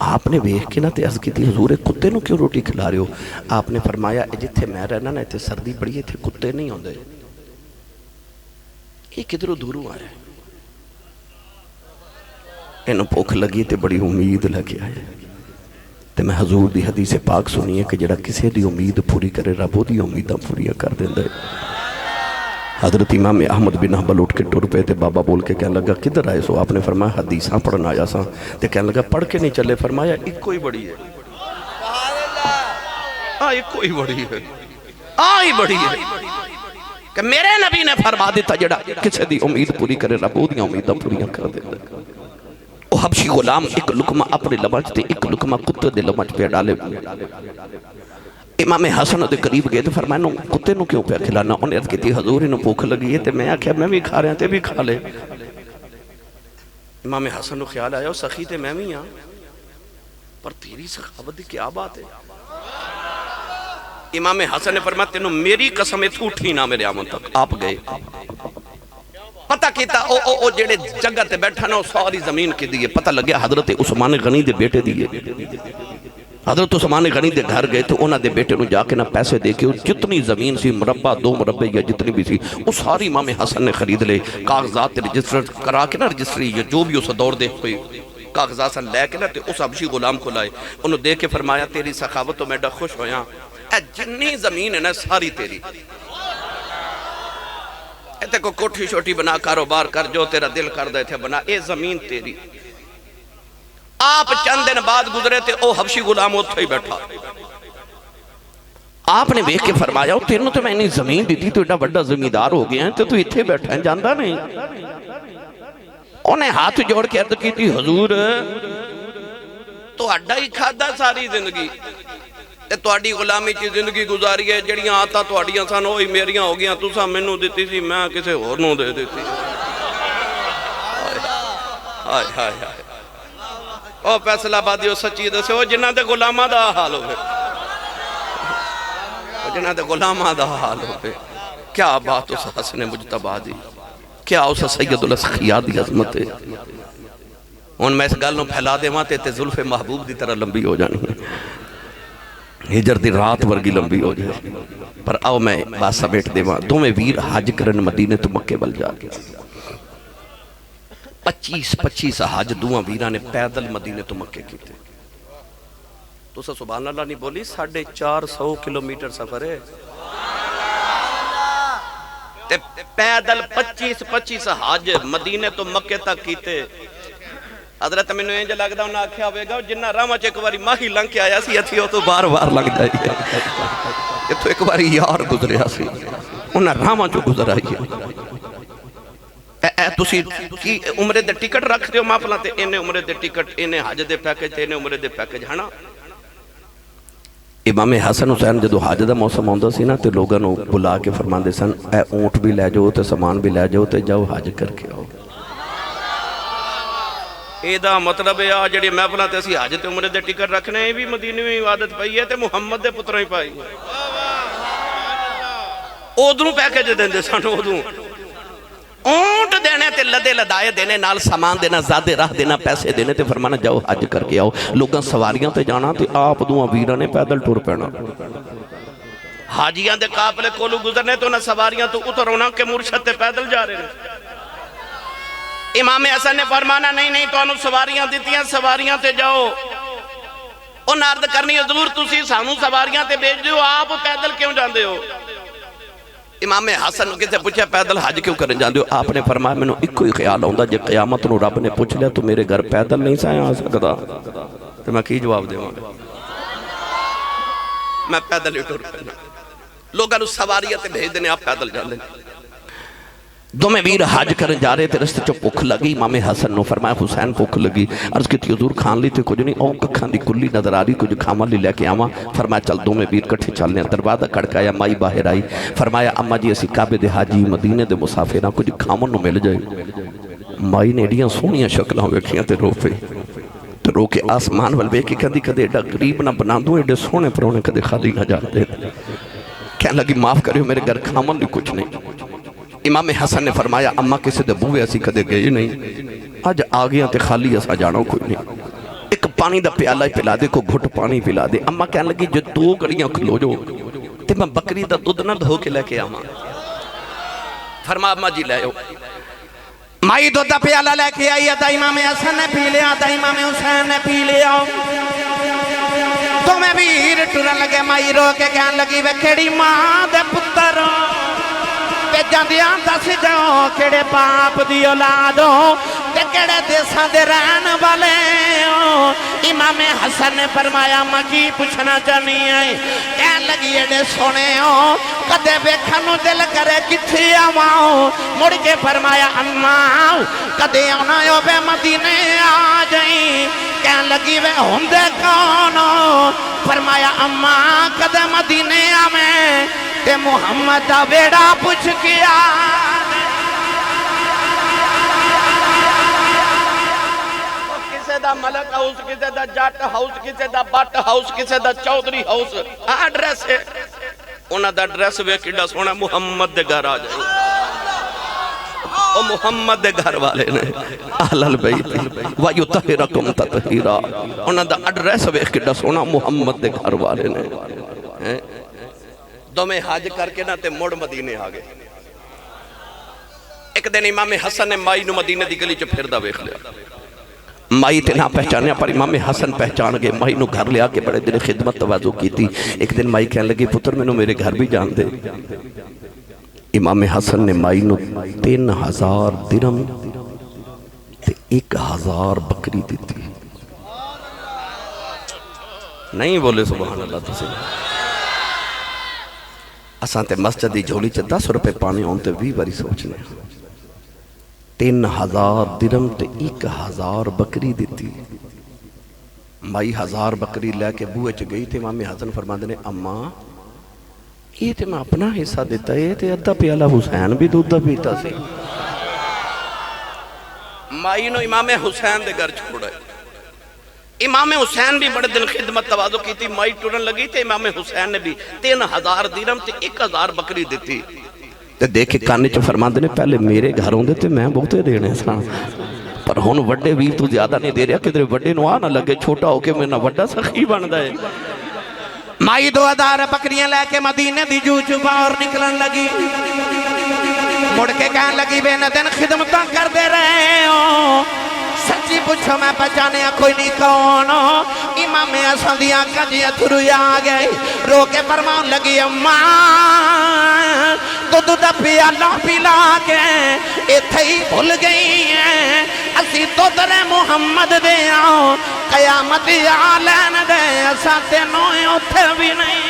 آپ نے ویکھ کے نہ تے عرض کی حضور کتے نو کیوں روٹی کھلا رہے ہو؟ آپ نے فرمایا جتھے میں رہنا نا تے سردی بڑی ہے، تے کتے نہیں ہوندے، یہ کدھروں دوروں آیا ہے، انہوں بھوک لگی تے بڑی امید لگی آئے تے میں حضور دی حدیث پاک سنی ہے کہ جڑا کسی دی امید پوری کرے رب وہ دی امیداں پوریاں کر دیندے۔ حضرت امام احمد بن حنبل اٹھ کے ٹر پہ تے بابا بول کے کہنے لگا کدھر آئے سو؟ آپ نے فرمایا حدیثاں پڑھنا آیا سا، تے کہنے لگا پڑھ کے نہیں چلے؟ فرمایا ایک کوئی بڑی ہے، ایک کوئی بڑی ہے، آئی بڑی ہے کہ میرے نبی نے فرما دیتا جڑا کسی دی امید پوری کرے رب وہ دی امیداں پوریاں کر دیتا۔ وہ حبشی غلام ایک لقمہ اپنے لمچ تے ایک لقمہ کتے دے لمچ پہ ڈالے، امام حسن دے قریب گئے تو فرمایا نو کتے نو کیوں پہ کھلانا؟ انہیں عرض کی تھی حضور انہوں بھوک لگی ہے تے میں آکھیا میں بھی کھا رہے ہیں تے بھی کھا لے۔ امام حسن نو خیال آیا سخی تے میں بھی ہاں پر تیری سخاوت دی کیا بات ہے؟ امام حسن نے فرمایا تینوں میری قسم تو اٹھی نہ میرے آمن تک۔ آپ گئے پتہ کیتا او جڑے جگہ تے بیٹھا نا ساری زمین کے دیئے، پتہ لگیا حضرت عثمان غنی دے بیٹے دیئے۔ حضرت عثمان غنی دے گھر گئے تو انہاں دے بیٹے نو جا کے نہ پیسے دے کے جتنی زمین سی مربع 2 مربع یا جتنی بھی سی وہ ساری امام حسن نے خرید لے، کاغذات رجسٹر کرا کے نا رجسٹری جو بھی اس دور دے ہوئی کاغذات سے لے کے نا تے اس حبشی غلام کو لائے، انہوں دے کے فرمایا تیری سخاوت تو میں ڈا خوش ہویا، اے جنی زمین ہے نا ساری تیری، اے تے کو کوٹھی شوٹی بنا کاروبار کر جو تیرا دل کر دے تھے بنا، اے زمین تیری۔ آپ چند دن بعد گزرے تھے او حبشی غلام اتھے ہی بیٹھا، آپ نے بیٹھ کے فرمایا تینوں تو میں نے زمین دی تھی تو ایڈا بڑا زمیندار ہو گیا ہے تو اتھے بیٹھا ہے جاندہ نہیں؟ انہیں ہاتھ جوڑ کے عرض کی تھی حضور تو اڈا ہی کھادا ساری زندگی تو اڈی غلامی چی زندگی گزاری ہے، جڑیاں آتا تو اڈیاں سان ہوئی میریاں ہو گیا، تو سا منو دیتی سی میں کسے اور نو دے دیتی۔ آئے آئے آئے او فیصلہ آبادی او سچی دے سے او جنہ دے غلامہ دا حال ہوئے، او جنہ دے غلامہ دا حال ہوئے۔ کیا بات اس حسن مجتبہ دی، کیا اس سید الاسخیاء دی عظمت ہے۔ ان میں اس گالنوں پھیلا دے ماں تے ظلف محبوب دی طرح لمبی ہو جانی ہے، ہجر دی رات ورگی لمبی ہو جائے۔ پر آؤ میں بات سمیٹ دے ماں دو میں ویر حج کرن مدینے تو مکے بل جا گیا، 25 حج دوہاں ویران نے پیدل مدینے تو مکے کی تھے۔ تو سا سبحان اللہ نہیں بولی 450 کلومیٹر سفر ہے، پیدل 25 حج مدینے تو مکے تک کی تھے۔ حضرت میں نے لگ دا انہاں آکھیا ہوئے گا جنہ رامہ چے ایک باری ماہی لنگ کے آیا سی اتھی ہو تو بار بار لگ جائی ہے، یہ تو ایک باری یار گزریا سی انہاں رامہ جو گزر آئی ہے۔ اے تسی کی عمرے دے ٹکٹ رکھ دیو ماں پلاتے انہیں عمرے دے ٹکٹ انہیں حج دے پیکج انہیں عمرے دے پیکج ہانا۔ امام حسن حسین جدو حج دا موسم ہوندہ سی نا تے لوگاں نو بلا کے فرمان دے سن اے اونٹ بھی لے جاؤ تے سامان بھی لے جاؤ تے جاؤ حج کر کے آؤ۔ اے دا مطلب ہے جڑی محفلاں تے اسی حج تے عمرے دے ٹکٹ رکھنے بھی مدینے میں عبادت پئی ہے تے محمد دے پتراں ہی پائی ہے۔ اودروں پیکج دیندے سن اودروں اونٹ دینے تے لدے لدائے دینے نال سامان دینا زیادہ راہ دینا پیسے دینے تے فرمانا جاؤ حج کر کے آؤ۔ لوگاں سواریاں تے جانا تے آپ دوہاں ویراں نے پیدل ٹور پینا، حاجیاں دے قافلے کولو گزرنے تو نہ سواریاں تو اترونا کے مرشد تے پیدل جا رہے ہیں۔ امام حسن نے فرمانا نہیں تو انہوں سواریاں دیتیاں سواریاں تے جاؤ۔ ان عرض کرنی حضور تسی سانوں سواریاں تے بیچ دیو آپ پیدل کیوں جان دے ہو؟ امام حسن کسے پوچھا پیدل حج کیوں کریں جان دیو؟ آپ نے فرمایا میں نے ایک کوئی خیال ہوندہ جے قیامت نو رب نے پوچھ لیا تو میرے گھر پیدل نہیں سائیں آ سکتا تو میں کی جواب دے ہوں میں پیدل ہی ٹور پینا، لوگاں نو سواریاں تے بھیج دینے آپ پیدل جان دینے۔ دو میں ویر حج کرن جا رہے تھے رستے چو پک لگی، امام حسن نو فرمایا حسین پک لگی، عرض کی تھی حضور کھان لی تھے کچھ نہیں او ککھان دی کلی نظر آ رہی کچھ کھاما لی لے کے آما۔ فرمایا چل دو میں ویر کٹھے چلنے، دروازہ کڑکایا مائی باہر آئی، فرمایا اما جی اسی کعبے دے حاجی مدینے دے مسافرہ کچھ کھامن نو مل جائے۔ مائی نے ایڈیاں سونیاں شکلاں ویکھیاں تے رو پے تو رو کے آسمان والوے کی کدی کدے ایڈا غریب نہ بنا دوں ایڈے سونے پرونے کدے خالی نہ جاتے، کہنے لگی معاف کریو میرے گھر کھامن بھی کچھ نہیں۔ امام حسن نے فرمایا اماں کسی دے بوئے ایسی کدے گئے نہیں، آج آگیاں تے خالی ایسا جانو کوئی نہیں۔ ایک پانی دا پیالہ پلا دے کو گھٹ پانی پلا دے اما کہنے لگی جو 2 گھڑیاں کھلو جو تے میں بکری دا دودھ نہ دھو کے لے کے آما فرما اما جی لے ہو مائی دودھ دا پیالہ لے کے آئی دا امام حسن نے پی لیا دا امام حسین نے پی لیا تو میں ویر ٹورن لگے مائی رو کے کہنے لگی وے کیڑی ماں دے پتر تے جاندیاں دس جاؤ کیڑے باپ دی اولادو تے کیڑے دیساں دے رہن والے ہو امام حسن نے فرمایا ماں کی پوچھنا چاہنی ہے کہنے لگی ایڈے سونے ہو کدے بیکھنو دل کرے کتھی آواؤں مڑ کے فرمایا اماں کدے آنا ہو بے مدینے آ جائیں کہنے لگی وے ہوندے کون ہو فرمایا اماں کدے مدینے آمیں تے محمد دا بیڑا پوچھ کیا کسے دا ملک ہاؤس کسے دا جٹ ہاؤس کسے دا بٹ ہاؤس کسے دا چودری ہاؤس ایڈریس ہے انہاں دا ایڈریس وے کیڑا سونا محمد دے گھر آ جائے او محمد دے گھر والے نے اہل البیت وَيُطَهِرَكُمْ تَطْهِيرًا انہاں دا ایڈریس وے کیڑا سونا محمد دے گھر والے نے دو میں حاج کر کے نہ تے موڑ مدینے آگے ایک دن امام حسن نے مائی نو مدینے دی گلی چو پھر دا ویخ لیا مائی تے نہ پہچانے پر امام حسن پہچان گئے مائی نو گھر لیا کے بڑے دل خدمت توازو کی تھی ایک دن مائی کہنے لگی پتر میں نو میرے گھر بھی جان دے امام حسن نے مائی نو 3000 درم تے 1000 بکری دی تھی نہیں بولے سبحان اللہ تو سے اساں تے مسجد دی جھولی چا 10 روپے پانی ہونتے بھی باری سوچنے 3000 درم تے 1000 بکری دیتی مائی 1000 بکری لے کے بوئے چ گئی تے امام حسن فرماندے نے اما یہ تے میں اپنا حصہ دیتا ہے تے ادھا پیالہ حسین بھی دودھ پیتا سے مائی نو امام حسین دے گھر چھوڑا ہے امام حسین بھی بڑے دن خدمت توازو کی تھی مائی ٹورن لگی تھے امام حسین نے بھی 3000 درم تے 1000 بکری دیتی تے دیکھے کانے چو فرماندے نے پہلے میرے گھر ہوندے تے میں بہتے دینے سا پر ہون وڈے ویر تو زیادہ نہیں دے رہا کہ تیرے وڈے نو آنا لگے چھوٹا ہو کے میں نہ وڈا سخی بن دائے مائی 2000 بکریاں لے کے مدینے دی جو چھپا اور نکلن لگی مڑ کے کہنے لگی بے ندن خدمتاں کر دے رہے ہو سچی پوچھو میں پہچانے کوئی نہیں کون ہو امام حسن دی آنکھاں جی اتھرو آ گئے رو کے فرمان لگی اماں تو دا پیالہ پلا کے ایتھے ہی بھول گئی ہیں اسی تو در محمد دے آؤ قیامت آلین دے اساں تے نوئے اتھے بھی نہیں